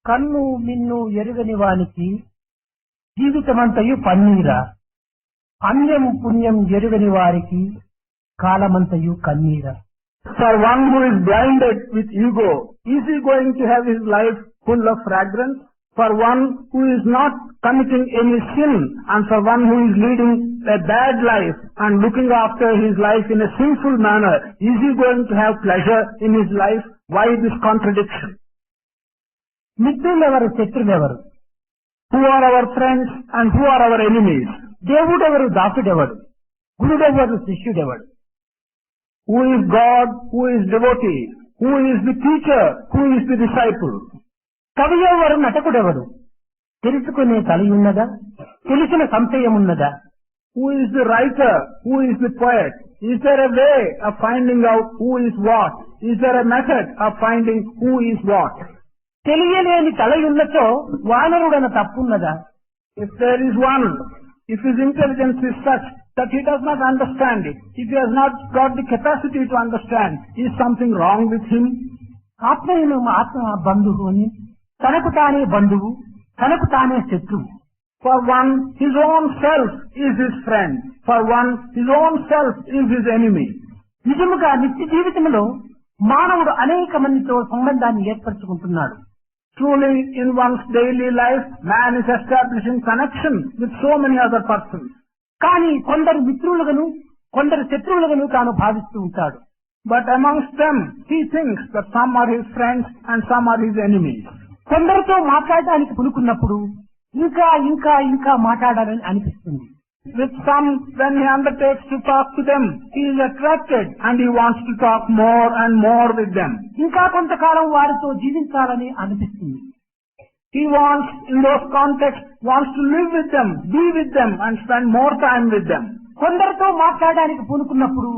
కన్ను మిన్ను ఎరుగని వానికి జీవితమంతయు పన్నీరా, అన్యం పుణ్యం ఎరుగని వారికి కాలమంతయు కన్నీరా. For one who is blinded with ego, is he going to have his life full of fragrance? For one who is not committing any sin, and for one who is leading a bad life and looking after his life in a sinful manner, is he going to have pleasure in his life? Why this contradiction? మిత్రులెవరు, శత్రులెవరు? Who are our friends and who are our enemies? దేవుడెవరు, దాసుడెవడు? గురుడెవరు, శిష్యుడెవడు? Who is God, who is devotee? Who is the teacher, who is the disciple? కవి ఎవరు, నటకుడెవడు? తెలుసుకునే తలయున్నదా, తెలిసిన సంశయమున్నదా? Who is the writer, who is the poet? Is there a way of finding out who is what? Is there a method of finding who is what? తెలియలేని తలయున్నచో వానరుడన తప్పున్నదా? If there is one, if his intelligence is such that he does not understand it, if he has not got the capacity to understand, is something wrong with him? ఆత్మీయులు ఆత్మ బంధువు అని, తనకు తానే బంధువు, తనకు తానే శత్రువు. For one, his own self is his friend. For one, his own self is his enemy. నిజముగా నిత్య జీవితంలో మానవుడు అనేక మందితో సంబంధాన్ని ఏర్పరచుకుంటున్నాడు. Truly, in one's daily life, man is establishing connection with so many other persons. కానీ కొందరు మిత్రులుగాను, కొందరు శత్రువులుగాను తాను భావిస్తూ ఉంటాడు. But amongst them, he thinks that some are his friends and some are his enemies. కొందరితో మాట్లాడడానికి పులుకున్నప్పుడు ఇంకా ఇంకా ఇంకా మాట్లాడాలని అనిపిస్తుంది. With some, when he undertakes to talk to them, he is attracted and he wants to talk more and more with them. ఇంకా కొంతకాలం వారితో జీవించాలని అనిపిస్తుంది. He wants, in those contexts, wants to live with them, be with them and spend more time with them. కొందరితో మాట్లాడడానికి పూనుకున్నప్పుడు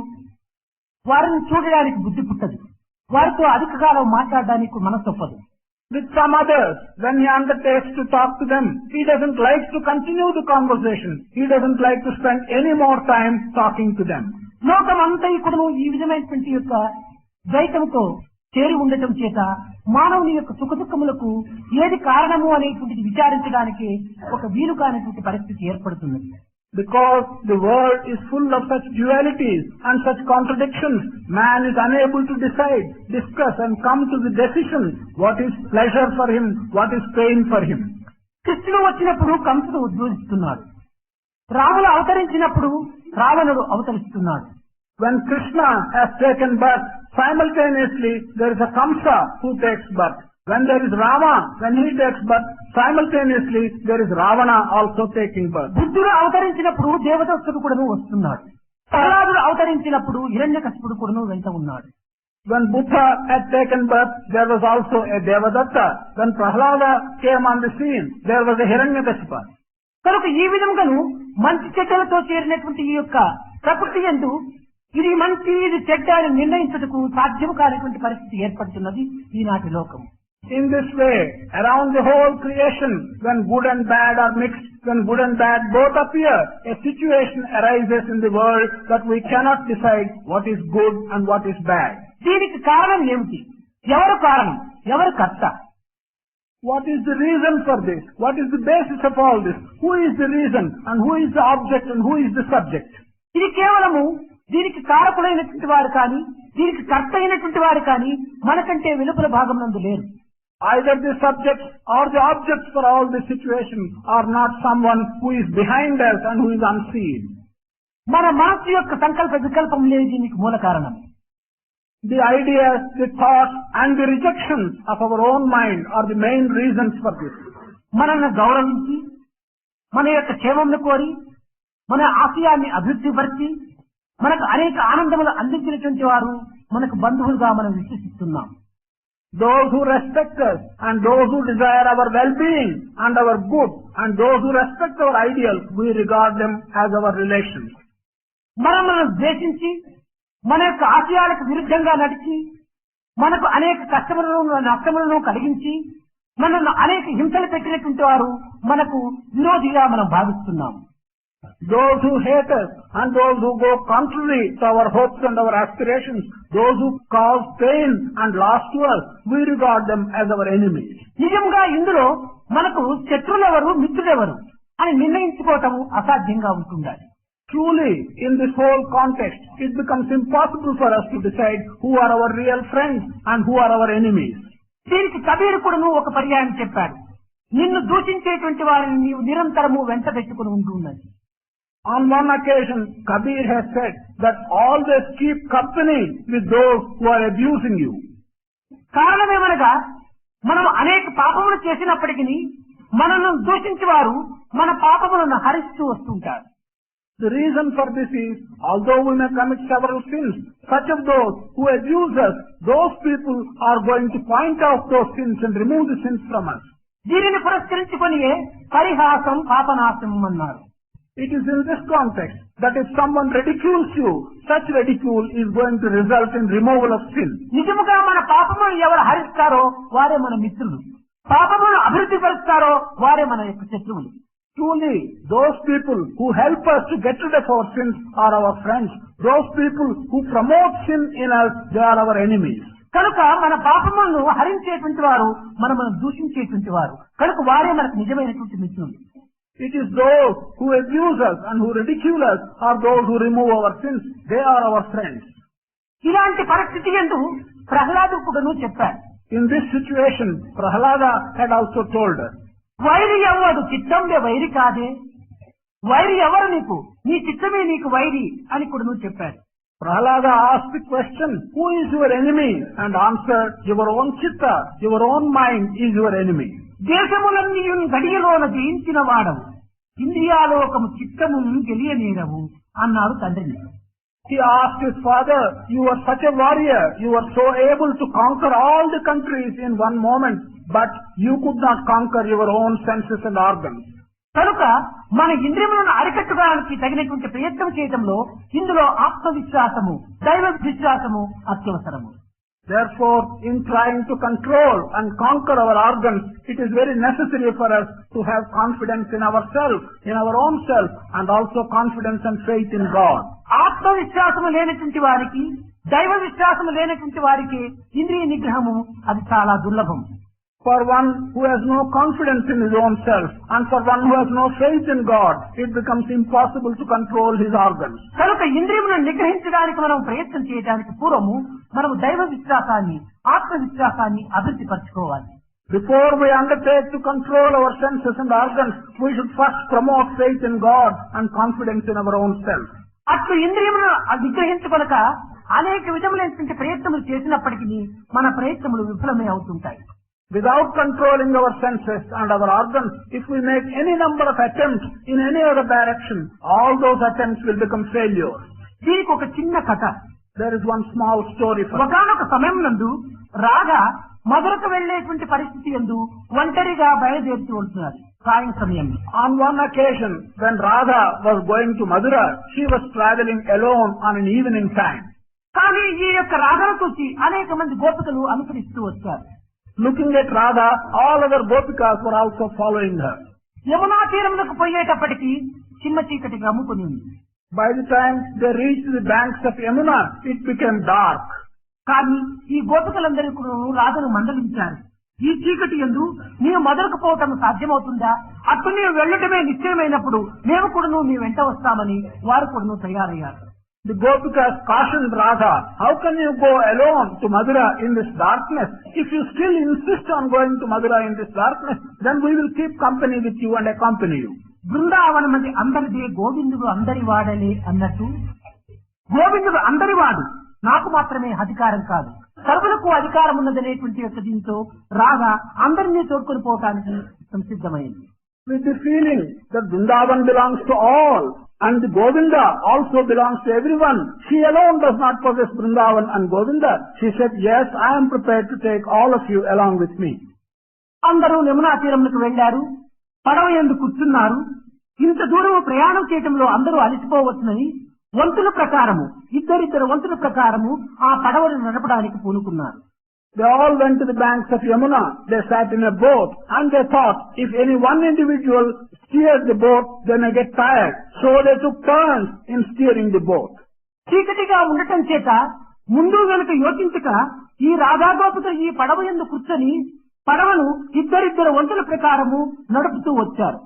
వారిని చూడడానికి బుద్ధి పుట్టదు, వారితో అధిక కాలం మాట్లాడడానికి మనసు ఒప్పదు. With some others, when he undertakes to talk to them, he doesn't like to continue the conversation. He doesn't like to spend any more time talking to them. లోకమంతా కూడా ఈ విధమైనటువంటి యొక్క ద్వైతంతో చేరి ఉండటం చేత మానవుని యొక్క సుఖదుఖములకు ఏది కారణము అనేటువంటిది విచారించడానికి ఒక వీలు కానటువంటి పరిస్థితి ఏర్పడుతుంది. Because the world is full of such dualities and such contradictions, man is unable to decide, discuss and come to the decision what is pleasure for him, what is pain for him. కృష్ణుడు వచ్చినప్పుడు కంసుడు ఉద్బోధిస్తున్నాడు, రాముడు అవతరించినప్పుడు రావణుడు అవతరిస్తున్నాడు. When Krishna has taken birth, simultaneously there is a Kamsa who takes birth. When there is Rama, when he takes birth, simultaneously there is Ravana also taking birth. బుద్ధుడు అవతరించినప్పుడు దేవదత్తుడు కూడాను వస్తున్నాడు. ప్రహ్లాదుడు అవతరించినప్పుడు హిరణ్యకశిపుడు కూడాను వెంట ఉన్నాడు. When Buddha had taken birth, there was also a Devadatta. When Prahlada came on the scene, there was a Hiranyakashipa. కనుక ఈ విధంగాను మంచి చెడ్డలతో చేరినటువంటి ఈ యొక్క ప్రకృతి యందు ఇది మంచి ఇది చెడ్డ అని నిర్ణయించుటకు సాధ్యము కానిటువంటి పరిస్థితి ఏర్పడుతున్నది ఈనాటి లోకం. In this way, around the whole creation, when good and bad are mixed, when good and bad both appear, a situation arises in the world that we cannot decide what is good and what is bad. దీనికి కారణం ఏమిటి? ఎవరు కారణం? ఎవరు కర్త? What is the reason for this? What is the basis of all this? Who is the reason and who is the object and who is the subject? ఇది కేవలము దీనికి కారకుడైనటువంటి వారు కానీ, దీనికి కర్త అయినటువంటి వారు కానీ మనకంటే వెలుపల భాగం నందు లేరు. Either the subjects or the objects for all this situation are not someone who is behind us and who is unseen. మన మనస్సు యొక్క సంకల్ప వికల్పం లేదు దీనికి మూల కారణం. The ideas, the thoughts and the rejections of our own mind are the main reasons for this. మనల్ని గౌరవించి, మన యొక్క క్షేమంను కోరి, మన ఆశయాన్ని అభివృద్ధిపరిచి, మనకు అనేక ఆనందములు అందించినటువంటి వారు మనకు బంధువులుగా మనం విశ్వసిస్తున్నాం. Those who respect us and those who desire our well-being and our good and those who respect our ideals, we regard them as our relations. మనల్ని ద్వేషించి, మన యొక్క ఆశయాలకు విరుద్ధంగా నడిచి, మనకు అనేక కష్టములను నష్టములను కలిగించి, మనల్ని అనేక హింసలు పెట్టినటువంటి వారు మనకు విరోధిగా మనం భావిస్తున్నాం. Those who hate us and those who go contrary to our hopes and our aspirations, those who cause pain and loss to us, we regard them as our enemies. నిజంగా ఇందులో మనకు శత్రులెవరు మిత్రులెవరు అని నిర్ణయించుకోవటం అసాధ్యంగా ఉంటుండాలి. Truly, in this whole context, it becomes impossible for us to decide who are our real friends and who are our enemies. దీనికి కబీర్ కూడాను ఒక పర్యాయం చెప్పాడు. నిన్ను దూషించేటువంటి వారిని నీవు నిరంతరము వెంట పెట్టుకుని ఉంటున్నది. On one occasion, Kabir has said that always keep company with those who are abusing you. కారణమేమనగా మనం అనేక పాపములు చేసినప్పటికీ మనల్ని దూషించేవారు మన పాపములను హరిస్తూ వస్తుంటారు. The reason for this is, although we may commit several sins, such of those who abuse us, those people are going to point out those sins and remove the sins from us. దీనిని పురస్కరించుకొనియే పరిహాసం పాపనాశం అన్నారు. It is in this context that if someone ridicules you, such ridicule is going to result in removal of sin. నిజముగా మన పాపములను ఎవరు హరిస్తారో వారే మన మిత్రులు, పాపములను అభివృద్ధి పరుస్తారో వారే మన యొక్క శత్రువులు. Truly, those people who help us to get rid of our sins are our friends. Those people who promote sin in us, they are our enemies. కనుక మన పాపములను హరించేటువంటి వారు మనల్ని దూషించేటువంటి వారు, కనుక వారే మనకు నిజమైనటువంటి మిత్రులు. It is those who abuse us and who ridicule us are those who remove our sins. They are our friends. ఇలాంటి పరిస్థితి యందు ప్రహ్లాదుకుడును చెప్పాడు. In this situation, Prahlada had also told us, వైరి ఎవడు చిత్తంలో వైరి కాదే, వైరి ఎవరు నీకు, నీ చిత్తమే నీకు వైరి అని కూడాను చెప్పాడు. Prahlada asked the question, who is your enemy? And answered, your own chitta, your own mind is your enemy. దేశములన్నీ గడియలోన జయించిన వాడవు, ఇంద్రియాలోకము చిత్తము గెలియనేరవు అన్నాడు తండ్రిని. He asked his father, you are such a warrior, you are so able to conquer all the countries in one moment, but you could not conquer your own senses and organs. కనుక మన ఇంద్రియములను అరికట్టుకోవడానికి తగినటువంటి ప్రయత్నం చేయడంలో ఇందులో ఆత్మవిశ్వాసము, దైవ విశ్వాసము అత్యవసరము. Therefore, in trying to control and conquer our organs, it is very necessary for us to have confidence in ourselves, in our own self, and also confidence and faith in God. ఆత్మవిశ్వాసము లేనటువంటి వారికి, దైవ విశ్వాసము లేనటువంటి వారికి ఇంద్రియ నిగ్రహము అది చాలా దుర్లభం. For one who has no confidence in his own self, and for one who has no faith in God, it becomes impossible to control his organs. కనుక ఇంద్రియములను నిగ్రహించడానికి మనం ప్రయత్నం చేయడానికి పూర్వము మనము దైవ విశ్వాసాన్ని, ఆత్మవిశ్వాసాన్ని అభివృద్ధి పరచుకోవాలి. Before we undertake to control our senses and organs, we should first promote faith in God and confidence in our own self. అట్లు ఇంద్రియములను నిగ్రహించుకొనక అనేక విధములైనటువంటి ప్రయత్నములు చేసినప్పటికీ మన ప్రయత్నములు విఫలమే అవుతుంటాయి. Without controlling our senses and our organs, if we make any number of attempts in any other direction, all those attempts will become failures. దీనికి ఒక చిన్న కథ. There is one small story for ఒకనొక సమయం నందు రాగా మధురకు వెళ్లేటువంటి పరిస్థితి యందు ఒంటరిగా బయలుదేరుతూ ఉంటున్నారు సాయం సమయం. On one occasion, when Radha was going to Madura, she was traveling alone on an evening time. కానీ ఈ యొక్క రాధను చూసి అనేక మంది గోపికలు అనుసరిస్తూ వచ్చారు. Looking at Radha, all other gopikas were also following her. Yamuna తీరమునకు పోయేటప్పటికి చిమ్మ చీకటి గమ్ముకుని ఉంది. By the time they reached the banks of Yamuna, it became dark. కానీ ఈ గోపికలందరూ కూడా రాధను మందలించారు. ఈ చీకటి యందు నీవు మధురకు పోవటం సాధ్యమవుతుందా? అటు నీవు వెళ్ళటమే నిశ్చయమైనప్పుడు మేము కూడా మీ వెంట వస్తామని వారు కూడా తయారయ్యారు. The Gopikas cautioned Radha, how can you go alone to Madura in this darkness? If you still insist on going to Madura in this darkness, then we will keep company with you and accompany you. బృందావనమది అందరిదే, గోవిందుడు అందరి వాడలే అన్నట్టు గోవిందుడు అందరి వాడు, నాకు మాత్రమే అధికారం కాదు, సర్వులకు అధికారం ఉన్నదనేటువంటి యొక్క దీంతో రాగా అందరినీ తోడుకొని పోవటానికి సంసిద్ధమైంది. With the feeling that Vrindavan belongs to all and the Govinda also belongs to everyone, she alone does not possess Vrindavan and Govinda. She said, yes, I am prepared to take all of you along with me. అందరూ యమునా తీరములకు వెళ్లారు. పడవ యందు కూర్చున్నారు. ఇంత దూరం ప్రయాణం చేయటంలో అందరూ అలసిపోవచ్చునని వంతుల ప్రకారము, ఇద్దరిద్దరు వంతుల ప్రకారము ఆ పడవను నడపడానికి పూనుకున్నారు. They all went to the banks of Yamuna. They sat in a boat and they thought if any one individual steers the boat, they may get tired. So they took turns in steering the boat. చీకటిగా ఉండటం చేత ముందు వెనుక యోచించక ఈ రాధాగోపుతో ఈ పడవ యందు కూర్చొని పడవను ఇద్దరిద్దరు వంతుల ప్రకారము నడుపుతూ వచ్చారు.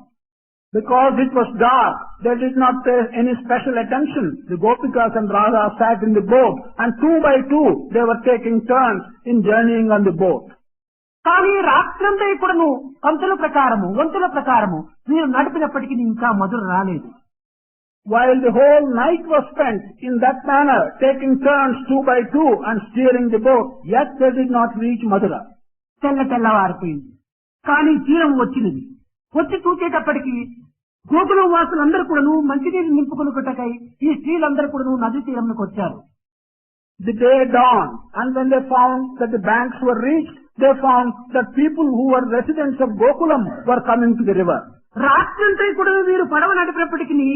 Because it was dark, they did not pay any special attention. The Gopikas and Radha sat in the boat and 2 by 2 they were taking turns in journeying on the boat. కానీ రాత్రంతా కూడాను వంతుల ప్రకారము వీరు నడిపినప్పటికీ ఇంకా మధుర రాలేదు. While the whole night was spent in that manner, taking turns 2 by 2 and steering the boat, yet they did not reach Madura. తెల్లవారిపోయింది. కానీ తీరం వచ్చినది. వచ్చి చూసేటప్పటికి గోకులం వాసులందరూ కూడాను మంచినీరు నింపుకొనుటకై ఈ స్త్రీలందరూ కూడాను నది తీరంలోకి వచ్చారు. The day dawned, and when they found that the banks were reached, they found that people who were residents of Gokulam were coming to the river. రాత్రంతా కూడా వీరు పడవ నడిపినప్పటికీ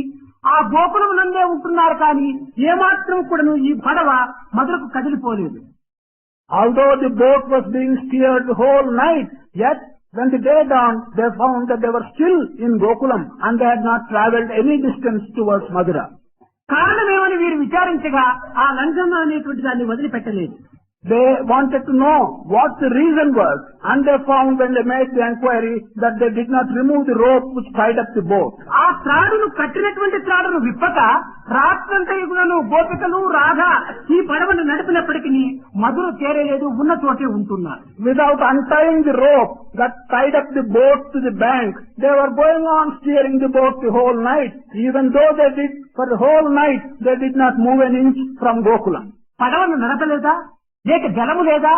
ఆ గోకులం నందే ఉంటున్నారు కానీ ఏమాత్రం కూడాను ఈ పడవ మధురకు కదిలిపోలేదు. Although the boat was being steered the whole night, yet when the day dawned, they found that they were still in Gokulam and they had not travelled any distance towards Madura. కారణమేమని వీరు విచారించగా ఆ లంఘన అనేటువంటి దాన్ని వదిలిపెట్టలేదు. They wanted to know what the reason was, and they found when they made the enquiry that they did not remove the rope which tied up the boat. ఆ త్రాడును కట్టినటువంటి త్రాడును విప్పక రాత్రంతా కూడాను గోపికలు రాధ ఈ పడవను నడిపినప్పటికీ మధుర చేరలేదు, ఉన్న చోటే ఉంటున్నారు. Without untying the rope that tied up the boat to the bank, they were going on steering the boat the whole night. Even though they did for the whole night, they did not move an inch from Gokulam. పడవను నడపలేదా, లేక జలము లేదా,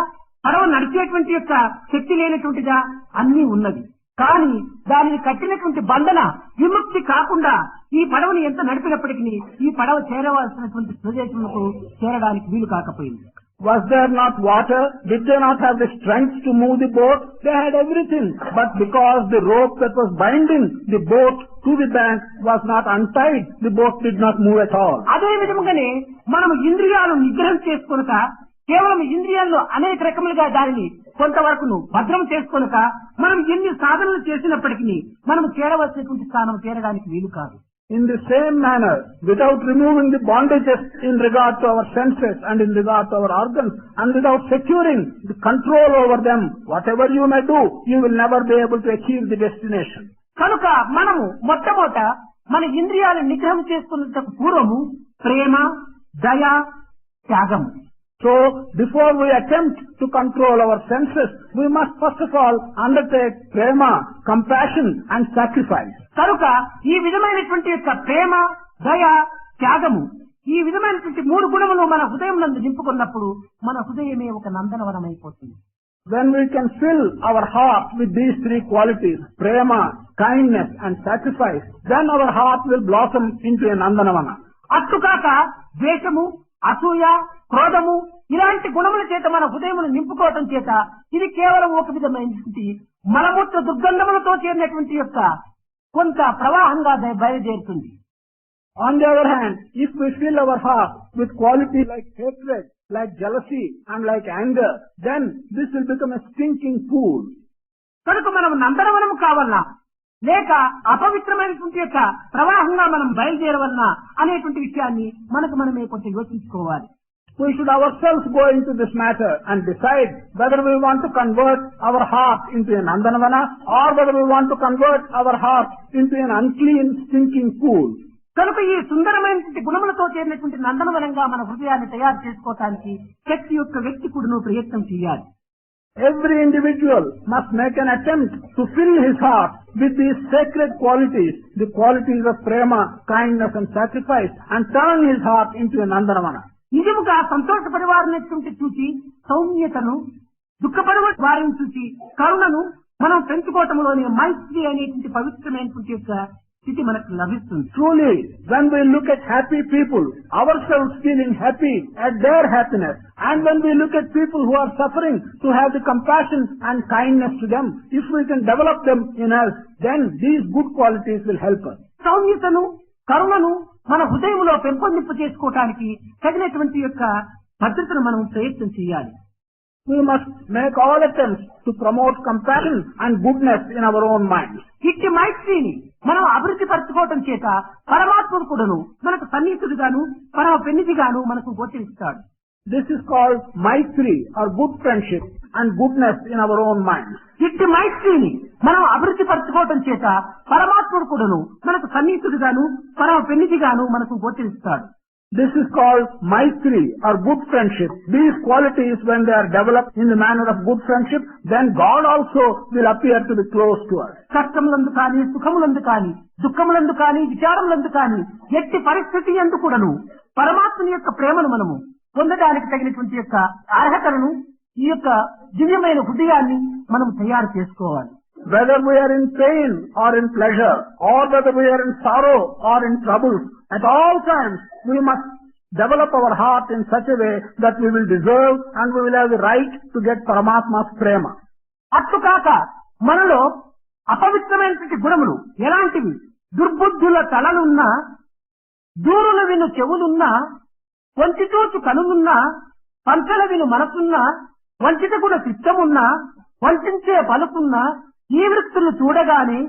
పడవ నడిచేటువంటి యొక్క శక్తి లేనటువంటిదా, అన్నీ ఉన్నది. కానీ దానిని కట్టినటువంటి బంధన విముక్తి కాకుండా ఈ పడవని ఎంత నడిపినప్పటికీ ఈ పడవ చేరవలసినటువంటి ప్రదేశంలో చేరడానికి వీలు కాకపోయింది. Was there not water? Did they not have the strength to move the boat? They had everything. But because the rope that was binding the boat to the bank was not untied, the boat did not move at all. అదే విధముగానే మనం ఇంద్రియాలను నిగ్రహం చేసుకొనక కేవలం ఇంద్రియాల్లో అనేక రకములుగా దానిని కొంతవరకు భద్రం చేసుకొనక మనం ఎన్ని సాధనలు చేసినప్పటికీ మనం చేరవలసినటువంటి స్థానం చేరడానికి వీలు కాదు. In the same manner, without removing the bondages in regard to our senses and in regard to our organs, and without securing the control over them, whatever you may do, you will never be able to achieve the destination. కనుక మనము మొట్టమొదట మన ఇంద్రియాలను నిగ్రహం చేసుకున్నటకు పూర్వము ప్రేమ, దయ, త్యాగము. So, before we attempt to control our senses, we must first of all undertake prema, compassion and sacrifice. కనుక ఈ విధమైనటువంటి యొక్క ప్రేమ, దయ, త్యాగము, ఈ విధమైనటువంటి 3 గుణములు మన హృదయం నందు నింపుకున్నప్పుడు మన హృదయమే ఒక నందనవనం అయిపోతుంది. When we can fill our heart with these 3 qualities, prema, kindness and sacrifice, then our heart will blossom into a nandanavana. అట్టుకాక ద్వేషము, అసూయ, క్రోధము ఇలాంటి గుణముల చేత మన హృదయమును నింపుకోవటం చేత ఇది కేవలం ఒక విధమైనటువంటి మలమూత్ర దుర్గంధములతో చేరినటువంటి యొక్క కొంత ప్రవాహంగా బయలుదేరుతుంది. On the other hand, if we fill our heart with qualities like hatred, like jealousy and like anger, then this will become a stinking pool. కనుక మనం నందనవనము కావాలన్నా లేక అపవిత్రమైనటువంటి యొక్క ప్రవాహంగా మనం బయలుదేరవలనా అనేటువంటి విషయాన్ని మనకు మనమే కొంచెం యోచించుకోవాలి. We should ourselves go into this matter and decide whether we want to convert our heart into a nandanavana or whether we want to convert our heart into an unclean, stinking pool. కనుక ఈ సుందరమైనటువంటి గుణములతో చేరినటువంటి నందనవనంగా మన హృదయాన్ని తయారు చేసుకోవడానికి ప్రతి ఒక్క వ్యక్తి కూడా ప్రయత్నం చేయాలి. Every individual must make an attempt to fill his heart with these sacred qualities, the qualities of prema, kindness and sacrifice, and turn his heart into a nandanavana. నిజముగా సంతోషపడే వారిని చూసి సౌమ్యతను, దుఃఖపడే వారిని చూసి కరుణను మనం పెంచుకోవటంలోనే మైత్రి అనేటువంటి పవిత్రమైనటువంటి యొక్క స్థితి మనకు లభిస్తుంది. Truly, when we look at happy people, ourselves feeling happy at their happiness, and when we look at people who are suffering, to have the compassion and kindness to them, if we can develop them in us, then these good qualities will help us. సౌమ్యతను, కరుణను మన హృదయంలో పెంపొందింప చేసుకోవటానికి తగినటువంటి యొక్క భద్రతను మనం ప్రయత్నం చేయాలి. we must make all attempts to promote compassion and goodness in our own minds. ఇట్టి మైత్రిని మనం అభివృద్ధి పరచుకోవటం చేత పరమాత్ముడు కూడాను మనకు సన్నిహితుడిగాను పరమ పెన్నిధిగాను మనకు గోచరిస్తాడు. This is called maitri or good friendship and goodness in our own minds. ఇట్టి మైత్రిని మనం అభివృద్ధి పరచుకోవటం చేత పరమాత్ముడు కూడాను మనకు సన్నిహితుడిగాను పరమ పెన్నిధిగాను మనకు గోచరిస్తాడు. This is called maitri or good friendship. These qualities, when they are developed in the manner of good friendship, then God also will appear to be close to us. కష్టములందు కానీ సుఖములందు కానీ దుఃఖములందు కానీ విచారములందు కానీ ఎట్టి పరిస్థితి యందు కూడాను పరమాత్మని యొక్క ప్రేమను మనము పొందడానికి తగినటువంటి యొక్క అర్హతలను ఈ యొక్క దివ్యమైన హృదయాన్ని మనం తయారు చేసుకోవాలి. Whether we are in pain or in pleasure, or whether we are in sorrow or in troubles, at all times we must develop our heart in such a way that we will deserve and we will have the right to get Paramatma's prema. అట్టుకాక మనలో అపవిత్రమైనటువంటి గుణములు ఎలాంటివి? దుర్బుద్ధుల తలలున్నా, దూరుల విను చెవులున్నా, వంచితూచు కనులున్నా, పంచల విను మనసున్నా, వంచిత కూడా చిత్తమున్నా, వంచే పలుకున్నా, ఈ వృత్తులు చూడగానే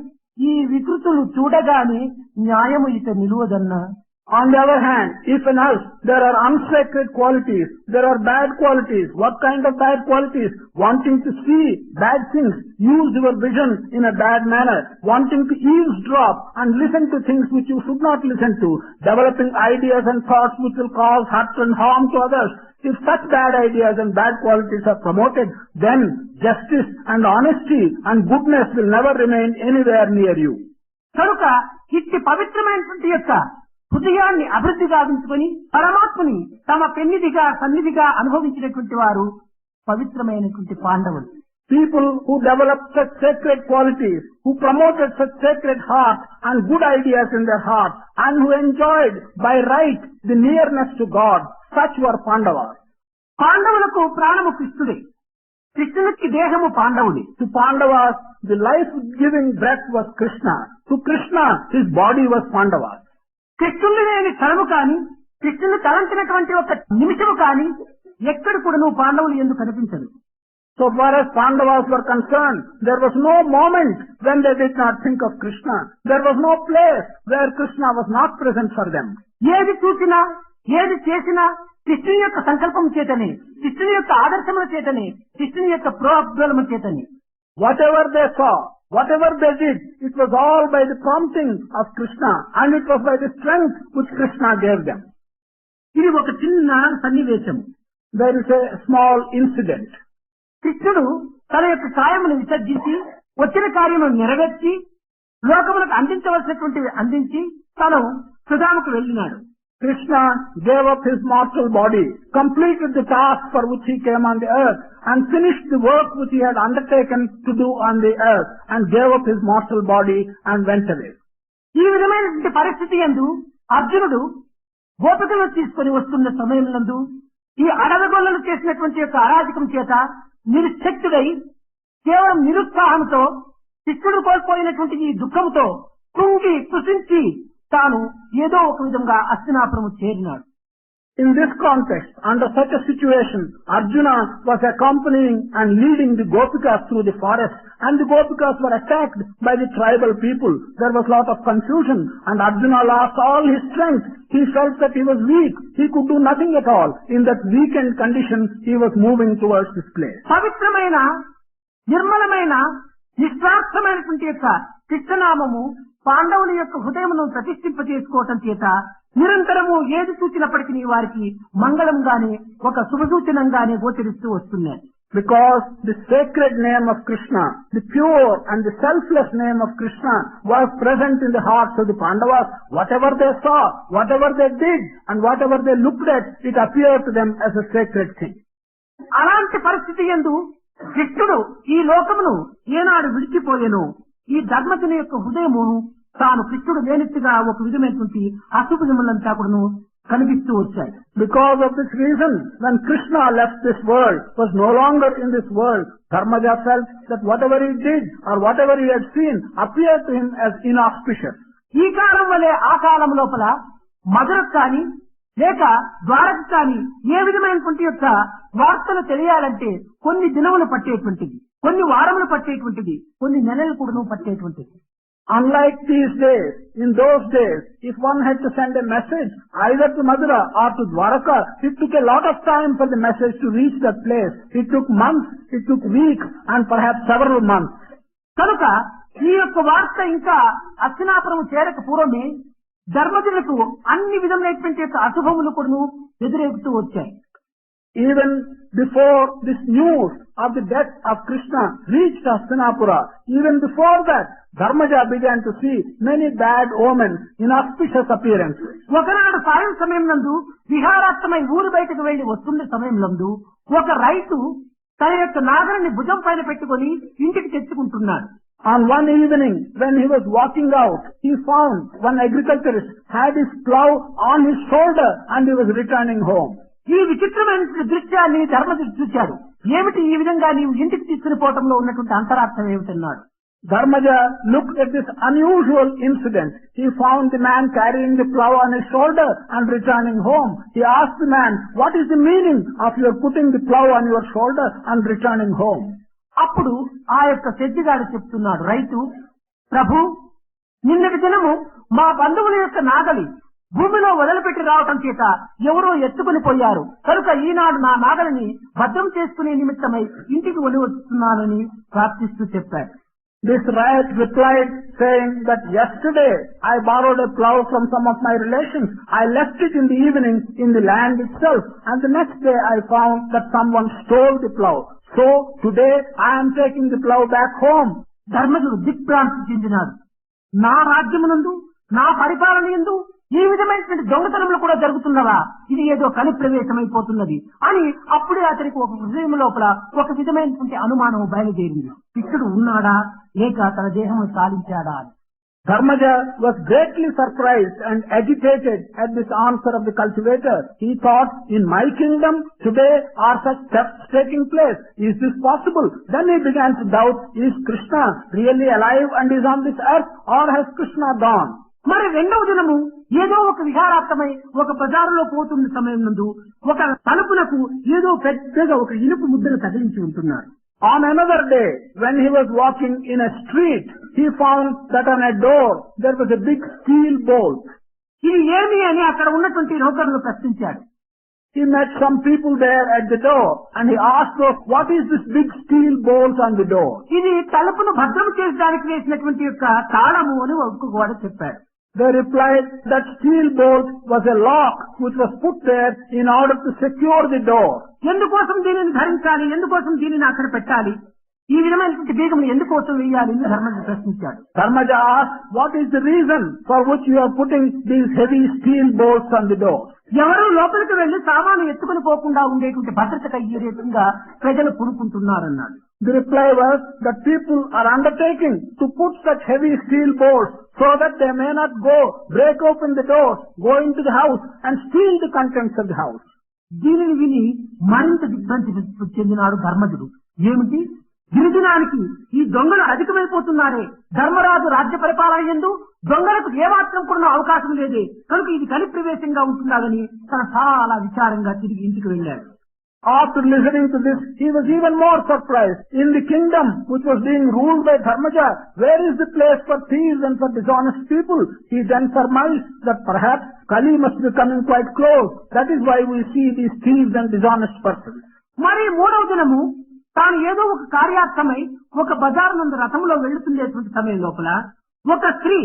ఈ వికృతులు చూడగానే న్యాయము ఇక నిలువదన్నా. On the other hand, if in us there are unsacred qualities, there are bad qualities. What kind of bad qualities? Wanting to see bad things, use your vision in a bad manner, wanting to eavesdrop and listen to things which you should not listen to, developing ideas and thoughts which will cause hurt and harm to others. If such bad ideas and bad qualities are promoted, then justice and honesty and goodness will never remain anywhere near you. కనుక ఇట్టి పవిత్రమైనటువంటి యొక్క హృదయాన్ని అభివృద్ధి గావించుకొని పరమాత్మని తమ పెన్నిధిగా సన్నిధిగా అనుభవించినటువంటి వారు పవిత్రమైనటువంటి పాండవులు. People who developed such sacred qualities, who promoted such sacred heart and good ideas in their heart, and who enjoyed by right the nearness to God, such were Pandavas. పాండవులకు ప్రాణము కృష్ణుడే, కృష్ణునికి దేహము పాండవుడే. To Pandavas, the life-giving breath was Krishna. To Krishna, his body was Pandavas. కృష్ణుని లేని క్షణము కాని, కృష్ణుని తలంచినటువంటి ఒక నిమిషము కాని ఎక్కడ కూడా నువ్వు పాండవులు ఎందుకు కనిపించదు. So far as Pandavas were concerned, there was no moment when they did not think of Krishna. There was no place where Krishna was not present for them. ఏది చూసినా, ఏది చేసినా కృష్ణుని యొక్క సంకల్పం చేతనే, కృష్ణుని యొక్క ఆదర్శముల చేతనే, కృష్ణుని యొక్క ప్రోద్బలము చేతనే. Whatever they saw, whatever they did, it was all by the prompting of Krishna, and it was by the strength which Krishna gave them. ఇది ఒక చిన్న సన్నివేశం. There is a small incident. కృష్ణుడు తన యొక్క కాయమును విసర్జించి వచ్చిన కార్యమును నెరవేర్చి లోకములకు అందించవలసినటువంటివి అందించి తను సుధాముకు వెళ్ళినాడు. Krishna gave up his mortal body, completed the task for which he came on the earth, and finished the work which he had undertaken to do on the earth, and gave up his mortal body and went away. ఈ విధమైనటువంటి పరిస్థితి యందు అర్జునుడు గోపికలను తీసుకొని వస్తున్న సమయంలో ఈ అడవిగొల్లలు చేసినటువంటి యొక్క అరాజకం చేత నిరుశక్తుడై కేవలం నిరుత్సాహంతో కృష్ణుడు కోల్పోయినటువంటి ఈ దుఃఖంతో కుంగి కృషించి తాను ఏదో ఒక విధంగా Hastinapuram చేరినాడు. In this context, under such a situation, Arjuna was accompanying and leading the Gopikas through the forest, and the Gopikas were attacked by the tribal people. There was a lot of confusion, and Arjuna lost all his strength. He felt that he was weak. He could do nothing at all. In that weakened condition, he was moving towards this place. పవిత్రమైన, నిర్మలమైన, నిస్వార్థమైనటువంటి యొక్క కృష్ణనామము పాండవుల యొక్క హృదయమును ప్రతిష్ఠింపజేసుకోవటం చేత నిరంతరము ఏది చూసినప్పటికీ వారికి మంగళంగానే ఒక శుభసూచనంగానే గోచరిస్తూ వస్తున్నాయి. Because the sacred name of Krishna, the pure and the selfless name of Krishna was present in the hearts of the Pandavas. Whatever they saw, whatever they did, and whatever they looked at, it appeared to them as a sacred thing. అలాంటి పరిస్థితి యందు కృష్ణుడు ఈ లోకమును ఏనాడు విడిచిపోయెను, ఈ ధర్మజుని యొక్క హృదయమును తాను కృష్ణుడు లేనిట్టుగా ఒక విధమైనటువంటి అశుభములంతా కూడా కనిపిస్తూ వచ్చాయి. Because of this reason, when Krishna left this world, was no longer in this world, Dharmaja felt that whatever he did or whatever he had seen appeared to him as inauspicious. ఈ కాలం వలె ఆ కాలం లోపల మధురకు కానీ లేక ద్వారకు కానీ ఏ విధమైనటువంటి యొక్క వార్తలు తెలియాలంటే కొన్ని దినములు పట్టేటువంటిది, కొన్ని వారములు పట్టేటువంటిది, కొన్ని నెలలు కూడా పట్టేటువంటిది. Unlike these days, in those days, if one had to send a message either to Madura or to Dwaraka, it took a lot of time for the message to reach that place. It took months, it took weeks, and perhaps several months. కనుక ఈ యొక్క వార్త ఇంకా హస్తినాపురము చేరక పూర్వమే ధర్మజులకు అన్ని విధమైనటువంటి యొక్క అశుభములు కూడా ఎదురెగుతూ వచ్చాయి. Even before this news of the death of Krishna reached Hastinapura, even before that, Dharmaja began to see many bad omens, inauspicious appearances. ఒకనాడు సాయం సమయం నందు విహారార్థమై ఊరు బయటకు వెళ్లి వస్తున్న సమయం నందు ఒక రైతు తన యొక్క నాగరిని భుజం పైన పెట్టుకుని ఇంటికి తెచ్చుకుంటున్నాడు. On one evening, when he was walking out, he found one agriculturist had his plough on his shoulder and he was returning home. ఈ విచిత్రమైన దృశ్యాన్ని ధర్మజుడు చూశాడు. ఏమిటి ఈ విధంగా నీవు ఇంటికి తీసుకుని పోవటంలో ఉన్నటువంటి అంతరార్థం ఏమిటన్నాడు. Dharmaja looked at this unusual incident. He found the man carrying the plough on his shoulder and returning home. He asked the man, what is the meaning of your putting the plough on your shoulder and returning home? అప్పుడు ఆ యొక్క సెజ్జిగాడు చెప్తున్నాడు, రైతు, ప్రభు, నిన్నటి దినము మా బంధువుల యొక్క నాగలి భూమిలో వదిలిపెట్టి రావటం చేత ఎవరో ఎత్తుకుని పోయారు. కనుక ఈనాడు నా నాగలిని భద్రం చేసుకునే నిమిత్తమై ఇంటికి వస్తున్నానని ప్రార్థిస్తూ చెప్పాడు. This riot replied saying that yesterday I borrowed a plough from some of my relations. I left it in the evening in the land itself, and the next day I found that someone stole the plough. So today I am taking the plough back home. ధర్మజుడు దిగ్భ్రాంతి చెందినాడు. నా రాజ్యమునందు, నా పరిపాలన యందు ఈ విధమైనటువంటి దొంగతనములు కూడా జరుగుతున్నవా? ఇది ఏదో కలి ప్రవేశమైపోతున్నది అని అప్పుడే అతనికి ఒక హృదయం లోపల ఒక విధమైనటువంటి అనుమానం బయలుదేరింది. కృష్ణుడు ఉన్నాడా లేక తన దేహము సాధించాడా అని. Dharmaja was greatly surprised and agitated at this answer of the cultivator. He thought, in my kingdom today are such thefts taking place. Is this possible? Then he began to doubt, is Krishna really alive and is on this earth, or has Krishna gone? మరి రెండవ దినము ఏదో ఒక విహారార్థమై ఒక బజారులో పోతున్న సమయం నందు ఒక తలుపులకు ఏదో పెద్దగా ఒక ఇనుపు ముద్దను తగిలించి ఉంటున్నాడు. On another day, when he was walking in a street, he found that on a door there was a big steel bolt. ఇది ఏమి అని అక్కడ ఉన్నటువంటి నౌకరులు ప్రశ్నించాడు. He met some people there at the door and he asked them, what is this big steel bolt on the door? ఇది తలుపును భద్రం చేయడానికి వేసినటువంటి యొక్క తాళము అని ఒక్కొక్కవాడు చెప్పాడు. They replied that steel bolt was a lock which was put there in order to secure the door. ఎందుకోసం దీనిని ధరించాలి, ఎందుకోసం దీనిని అక్కడ పెట్టాలి, ఈ విధమైనటువంటి బీగమును ఎందుకోసం వేయాలి అని ధర్మజ ప్రశ్నించాడు. Dharmaja asked, what is the reason for which you are putting these heavy steel bolts on the door? ఎవరు లోపలికి వెళ్లి సామాను ఎత్తుకుని పోకుండా ఉండేటువంటి భద్రత కయ్యేటట్టుగా ప్రజలు పుడుకుంటున్నారన్నాడు. The reply was that people are undertaking to put such heavy steel bolts so that they may not go, break open the doors, go into the house and steal the contents of the house. దీనిని విని మరింత దిగ్భ్రాంతి చెందినాడు ధర్మజుడు. ఏమిటి, గిరిజనానికి ఈ దొంగలు అధికమైపోతున్నారే, ధర్మరాజు రాజ్య పరిపాలన యందు దొంగలకు ఏమాత్రం కూడా అవకాశం లేదే, కనుక ఇది కలి ప్రవేశంగా ఉంటుందని తన చాలా విచారంగా తిరిగి ఇంటికి వెళ్ళాడు. After listening to this, he was even more surprised. In the kingdom which was being ruled by Dharmaja, where is the place for thieves and for dishonest people? He then surmised that perhaps Kali must be coming quite close. That is why we see these thieves and dishonest persons. మరి మూడవ దినము తాను ఏదో ఒక కార్యార్థమై ఒక బజారు నందు రథంలో వెళ్తుండేటువంటి సమయం లోపల ఒక స్త్రీ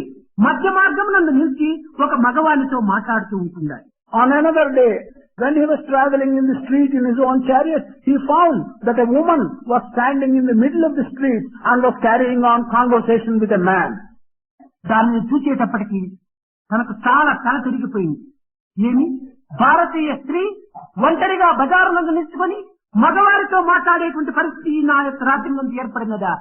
మధ్య మార్గం నందు నిలిచి ఒక మగవానితో మాట్లాడుతూ ఉంటున్నాడు. On another day, when he was traveling in the street in his own chariot, he found that a woman was standing in the middle of the street and was carrying on conversation with a man. దానిని చూచేటప్పటికి తనకు చాలా కల తిరిగిపోయింది. ఏమి, భారతీయ స్త్రీ ఒంటరిగా బజారు నందు నిలుచుకొని మగవారితో మాట్లాడేటువంటి పరిస్థితి నా యొక్క రాజ్యం నందు ఏర్పడినదా?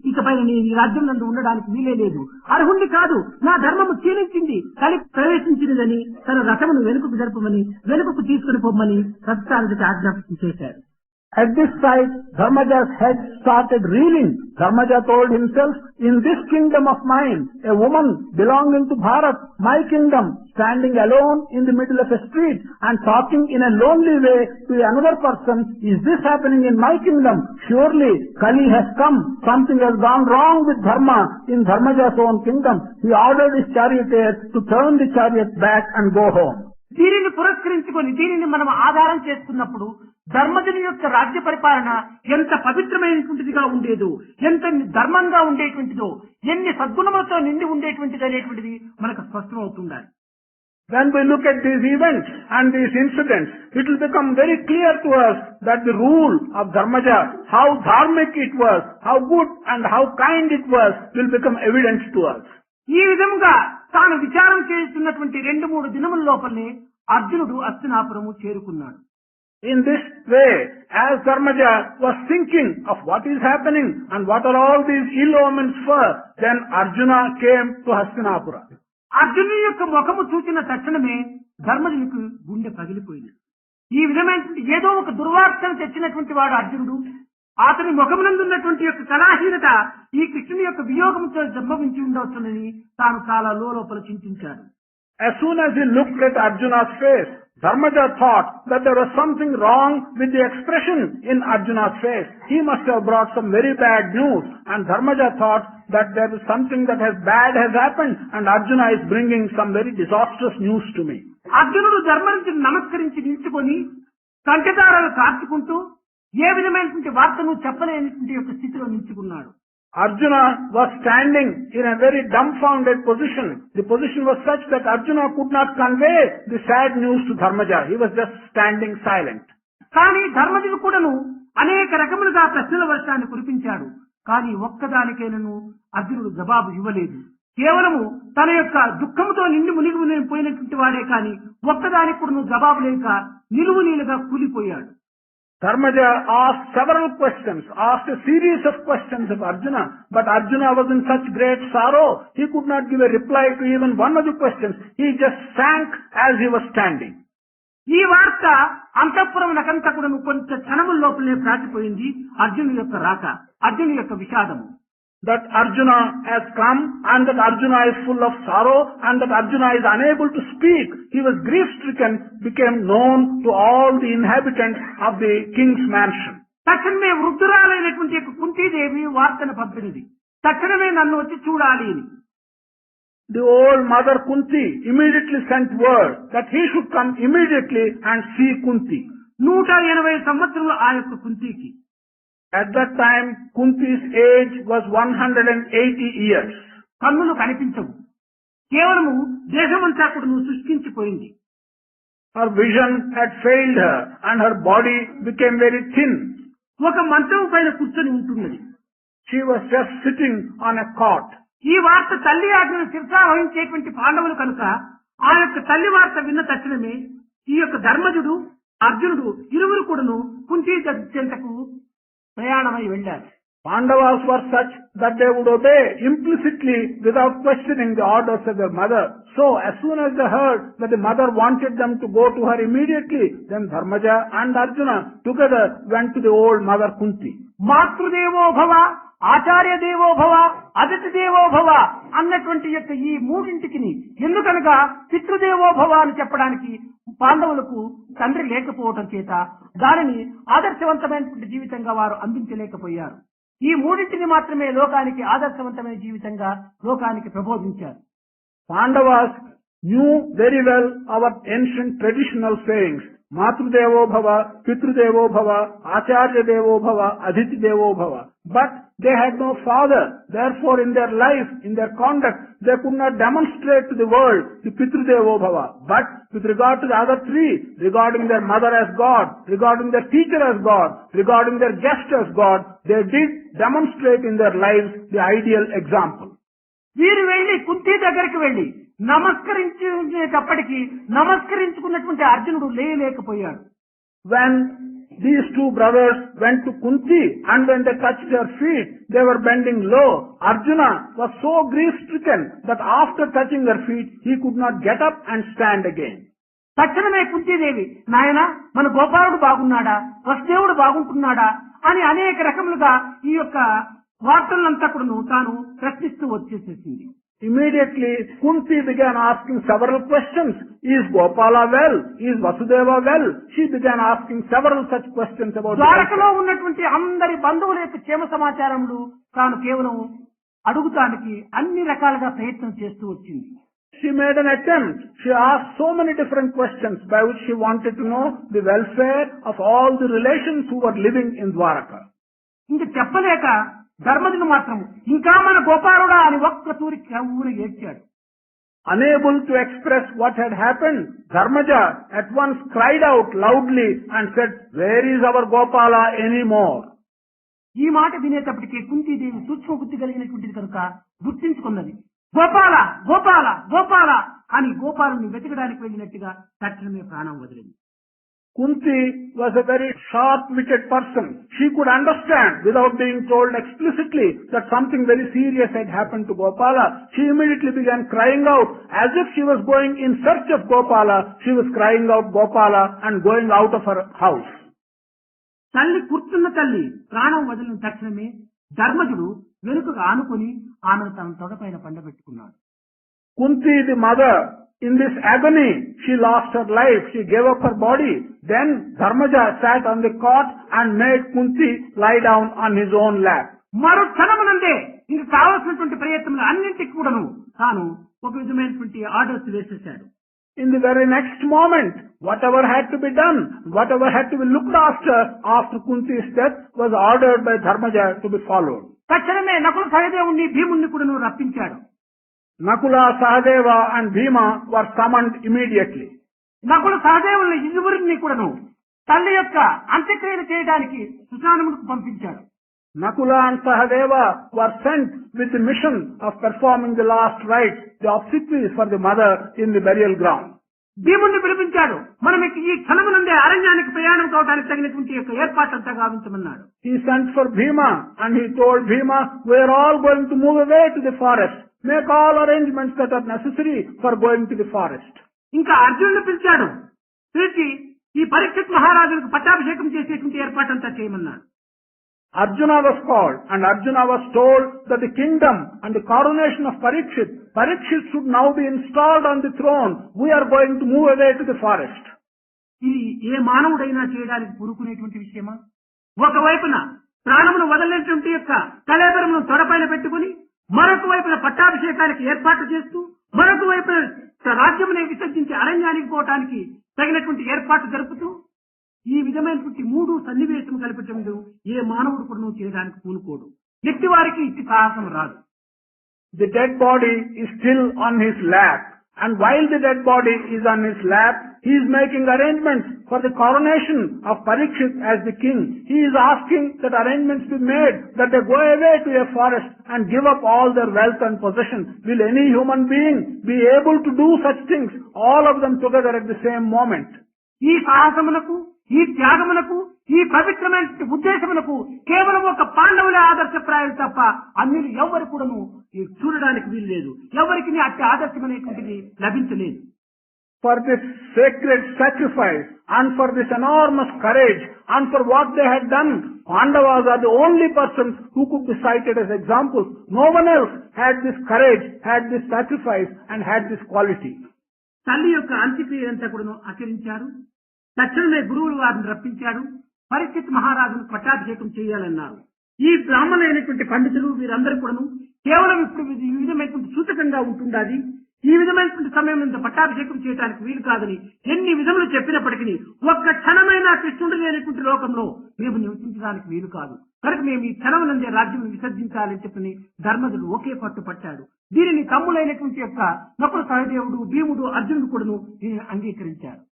ఇకపై నేను ఈ రాజ్యం నందు ఉండడానికి వీలే లేదు, అర్హుణ్ణి కాదు, నా ధర్మము క్షీణించింది, కలి ప్రవేశించినదని తన రథమును వెనుకకు జరపమని వెనుకకు తీసుకుని పోమని సత్యానికి ఆజ్ఞాపన చేశాడు. At this sight, Dharmaja's head started reeling. Dharmaja told himself, in this kingdom of mine, a woman belonging to Bharat, my kingdom, standing alone in the middle of a street and talking in a lonely way to another person, is this happening in my kingdom? Surely, Kali has come. Something has gone wrong with Dharma in Dharmaja's own kingdom. He ordered his charioteers to turn the chariot back and go home. దీనిని పురస్కరించుకొని దీనిని మనం ఆధారం చేసుకున్నప్పుడు ధర్మజుని యొక్క రాజ్య పరిపాలన ఎంత పవిత్రమైనటువంటిదిగా ఉండేదో, ఎంత ధర్మంగా ఉండేటువంటిదో, ఎన్ని సద్గుణములతో నిండి ఉండేటువంటిది అనేటువంటిది మనకు స్పష్టమవుతుండాలి. When we look at these events and these incidents, it will become very clear to us that the rule of Dharmaja, how dharmic it was, how good and how kind it was, will become evident to us. ఈ విధంగా తాను విచారం చేస్తున్నటువంటి 2-3 దినముల లోపలనే అర్జునుడు హస్తినాపురము చేరుకున్నాడు. In this way, as Dharmaja was thinking of what is happening and what are all these ill omens for, then Arjuna came to Hastinapura. అర్జునుని యొక్క ముఖము చూచిన తక్షణమే ధర్మజునికి గుండె పగిలిపోయింది. ఈ విధమైన ఏదో ఒక దుర్వార్తను తెచ్చినటువంటి వాడు అర్జునుడు. అతని ముఖమునందున్నటువంటి యొక్క కళాహీనత ఈ కృష్ణుని యొక్క వియోగంతో సంభవించి ఉండవచ్చునని తాను చాలా లోపల చింతించాడు. As soon as he looked at Arjuna's face, Dharmaja thought that there was something wrong with the expression in Arjuna's face. He must have brought some very bad news, and Dharmaja thought that there is something that bad has happened and Arjuna is bringing some very disastrous news to me. అర్జునుడు ధర్మజుని నమస్కరించి నిల్చుకొని కంఠదారాలు కార్చుకుంటూ ఏ విధమైనటువంటి వార్తను చెప్పలేనటువంటి యొక్క స్థితిలో నిల్చుకున్నాడు. Arjuna was standing in a very dumbfounded position. The position was such that Arjuna could not convey the sad news to Dharmaja. He was just standing silent. కానీ ధర్మజుడు కూడాను అనేక రకములుగా ప్రశ్నల వర్షాన్ని కురిపించాడు. కానీ ఒక్కదానికైనను అర్జునుడు జవాబు ఇవ్వలేదు. కేవలము తన యొక్క దుఃఖంతో నిండి మునిగిపోయినటువంటి వాడే కానీ ఒక్కదానికి కూడా జవాబు లేక నిలువునీలుగా కూలిపోయాడు. Dharmaja asked several questions, asked a series of questions of Arjuna, but Arjuna was in such great sorrow, he could not give a reply to even one of the questions. He just sank as he was standing. ఈ వార్త అంతఃపురమునకంతా కూడా కొంత క్షణముల లోపలే ప్రాచిపోయింది. అర్జునుడి యొక్క రాక, అర్జునుడి యొక్క విషాదము. That Arjuna has come and that Arjuna is full of sorrow and that Arjuna is unable to speak. He was grief-stricken, became known to all the inhabitants of the king's mansion. తక్షణమే వృద్ధురాలైనటువంటి యొక్క కుంతీదేవి వార్తను పంపినది. తక్షణమే నన్ను వచ్చి చూడాలి అని. The old mother Kunti immediately sent word that he should come immediately and see Kunti. 180 సంవత్సరాలు ఆ యొక్క కుంతికి. At that time, Kunti's age was 180 years. కన్నులు కనిపించవు. కేవలము దేహమంతా కూడా శుష్కించిపోయింది. Her vision had failed her and her body became very thin. ఒక మంచం పైన కూర్చొని ఉంటున్నది. She was just sitting on a cot. ఈ వార్త తల్లి ఆజ్ఞను శిరసా వహించేటువంటి పాండవులు కనుక ఆ యొక్క తల్లి వార్త విన్న తక్షణమే ఈ యొక్క ధర్మజుడు అర్జునుడు ఇరువురు కూడాను కుంతి చెంతకు ప్రయాణమై వెళ్ళారు. Pandavas were such that they would obey implicitly without questioning the orders of their mother. So, as soon as they heard that the mother wanted them to go to her immediately, then Dharmaja and Arjuna together went to the old mother Kunti. మాతృదేవో భవ, ఆచార్య దేవో భవ, అతిథి దేవో భవ అన్నటువంటి యొక్క ఈ మూడింటికి ఎందుకనగా పితృదేవో భవ అని చెప్పడానికి పాండవులకు తండ్రి లేకపోవటం చేత దానిని ఆదర్శవంతమైనటువంటి జీవితంగా వారు అందించలేకపోయారు. ఈ మూడింటిని మాత్రమే లోకానికి ఆదర్శవంతమైన జీవితంగా లోకానికి ప్రబోధించారు. Pandavas knew very well our ancient traditional sayings. Matrudevo bhava, Pitrudevo bhava, Acharya Devo bhava, Adhiti Devo bhava. But they had no father. Therefore, in their life, in their conduct, they could not demonstrate to the world the Pitrudevo bhava. But with regard to the other three, regarding their mother as God, regarding their teacher as God, regarding their guest as God, they did demonstrate in their lives the ideal example. వీరు వెళ్లి కుంతి దగ్గరికి వెళ్లి నమస్కరించేటప్పటికీ నమస్కరించుకున్నటువంటి అర్జునుడు లేకపోయాడు. When these two brothers went to Kunti and when they touched her feet, they were bending low. Arjuna was so grief-stricken that after touching her feet, he could not get up and stand again. తక్షణమే కుంతీదేవి, నాయన మన గోపాలుడు బాగున్నాడా, వసుదేవుడు బాగుంటున్నాడా అని అనేక రకములుగా ఈ యొక్క వార్తలంతా కూడాను తాను ప్రశ్నిస్తూ వచ్చేసేసింది. Immediately, Kunti began asking several questions. Is Gopala well? Is Vasudeva well? She began asking several such questions about ద్వారకలో ఉన్నటువంటి అందరి బంధువుల యొక్క క్షేమ సమాచారములు తాను కేవలం అడుగుతానికి అన్ని రకాలుగా ప్రయత్నం చేస్తూ వచ్చింది. She made an attempt. She asked so many different questions by which she wanted to know the welfare of all the relations who were living in Dwaraka. ఇంక చెప్పలేక ధర్మజుడు మాత్రం ఇంకా మన గోపాలుడా అని ఒక్క తూరి కవ్వున ఏడ్చాడు. Unable to express what had happened, Dharmaja at once cried out loudly and said, "Where is our Gopala anymore?" ఈ మాట వినేటప్పటికీ కుంతీదేవి సూక్ష్మ బుద్ధి కలిగినటువంటిది కనుక గుర్తించుకున్నది. గోపాల గోపాల గోపాల అని గోపాలుని వెతకడానికి వెళ్ళినట్టుగా తక్షణమే ప్రాణం వదిలింది. Kunti was a very sharp-witted person. She could understand without being told explicitly that something very serious had happened to Gopala. She immediately began crying out as if she was going in search of Gopala. She was crying out Gopala and going out of her house. తల్లి కూర్చున్న తల్లి ప్రాణం వదిలిన తక్షణమే ధర్మజుడు వెనుకగా ఆనుకుని ఆమెను తన తొడపైన పండబెట్టుకున్నాడు. Kunti, the mother, in this agony, she lost her life. She gave up her body. Then Dharmaja sat on the cot and made Kunti lie down on his own lap. మరో క్షణమునందే ఇంక కావలసినటువంటి ప్రయత్నములు అన్నింటికి కూడాను తాను ఒక విధమైనటువంటి orders వేసేశాడు. In the very next moment, whatever had to be done, whatever had to be looked after Kunti's death was ordered by Dharmaja to be followed. తక్షణమే నకుల సహదేవుణ్ణి భీముణ్ణి కూడాను రప్పించాడు. Nakula, Sahadeva and Bhima were summoned immediately. Nakula సహదేవుల్ని ఇరువురిని కూడాను తల్లి యొక్క అంత్యక్రియలు చేయడానికి శ్మశానములకు పంపించాడు. Nakula and Sahadeva were sent with the mission of performing the last rites, the obsequies for the mother in the burial ground. భీముణ్ణి పిలిపించాడు. మనం ఈ క్షణమునందే అరణ్యానికి ప్రయాణం కావడానికి తగినటువంటి యొక్క ఏర్పాట్లంతా గావించమన్నాడు. He sent for Bhima and he told Bhima, "We are all going to move away to the forest. Make all arrangements that are necessary for going to the forest." ఇంకా అర్జునుడిని పిలిచాడు. పిలిచి ఈ పరీక్షిత్ మహారాజులకు పట్టాభిషేకం చేసేటువంటి ఏర్పాటంతా చేయమన్నాడు. Arjuna was called and Arjuna was told that the kingdom and the coronation of Parikshit should now be installed on the throne. We are going to move away to the forest. ఇది ఏ మానవుడైనా చేయడానికి పూనుకునేటువంటి విషయమా? ఒకవైపున ప్రాణమును వదలనేటువంటి యొక్క కళేబరమును తొడపైన పెట్టుకుని మరొక వైపున పట్టాభిషేకానికి ఏర్పాటు చేస్తూ మరొక వైపున రాజ్యముని విసర్జించి అరణ్యానికి పోవటానికి తగినటువంటి ఏర్పాటు జరుపుతూ ఈ విధమైనటువంటి మూడు సన్నివేశం కల్పించడం ఏ మానవుడు కూడా చేయడానికి పూనుకోడు. వ్యక్తి వారికి ఇట్టి సాహసం రాదు. The dead body is still on his lap, and while the dead body is on his lap, he is making arrangements for the coronation of Parikshit as the king. He is asking that arrangements be made, that they go away to a forest and give up all their wealth and possessions. Will any human being be able to do such things, all of them together at the same moment? ఈ సాహసమునకు, ఈ త్యాగమునకు, ఈ పవిత్రమైన ఉద్దేశమునకు కేవలం ఒక పాండవులే ఆదర్శప్రాయాలు తప్ప అన్యులు ఎవరు కూడాను చూడడానికి వీలు లేదు. ఎవరికి అట్టి ఆదర్శమైనటువంటిది లభించలేదు. For this sacred sacrifice and for this enormous courage and for what they had done, Pandavas are the only persons who could be cited as examples. No one else had this courage, had this sacrifice and had this quality. తల్లి యొక్క అంత్యక్రియలంతా కూడాను ఆచరించారు. తక్షణమే గురువులు వారిని రప్పించాడు. పరీక్షిత్ మహారాజును పట్టాభిషేకం చేయాలన్నారు. ఈ బ్రాహ్మణులైనటువంటి పండితులు వీరందరూ కూడాను కేవలం ఇప్పుడు ఈ విధమైనటువంటి సూచకంగా ఉంటుండాలి. ఈ విధమైనటువంటి సమయం ఇంత పట్టాభిషేకం చేయడానికి వీలు కాదని ఎన్ని విధములు చెప్పినప్పటికీ ఒక్క క్షణమైనా కృష్ణుడు లేనటువంటి లోకంలో మేము నివసించడానికి వీలు కాదు. కనుక మేము ఈ క్షణమునందే రాజ్యం విసర్జించాలని చెప్పని ధర్మజుడు ఒకే పట్టు పట్టాడు. దీనిని తమ్ములైనటువంటి యొక్క నకుల సహదేవుడు, భీముడు, అర్జునుడు కూడాను అంగీకరించారు.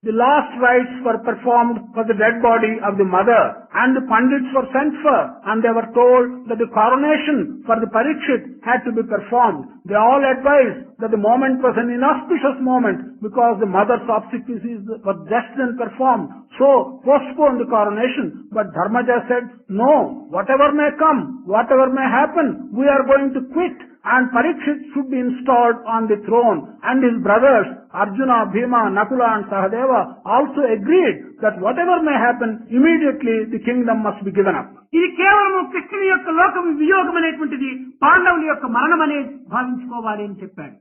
The last rites were performed for the dead body of the mother, and the pandits were sent for, and they were told that the coronation for the Parikshit had to be performed. They all advised that the moment was an inauspicious moment because the mother's obsequies were just then performed. So, postpone the coronation. But Dharmaja said, "No, whatever may come, whatever may happen, we are going to quit and Parikshit should be installed on the throne, and his brothers Arjuna, Bhima, Nakula and Sahadeva also agreed that whatever may happen, immediately the kingdom must be given up. ఇది కేవలం కృష్ణుని యొక్క లోక వియోగం అనేటువంటిది పాండవుల యొక్క మరణం అనే భావించుకోవాలి అని చెప్పాడు.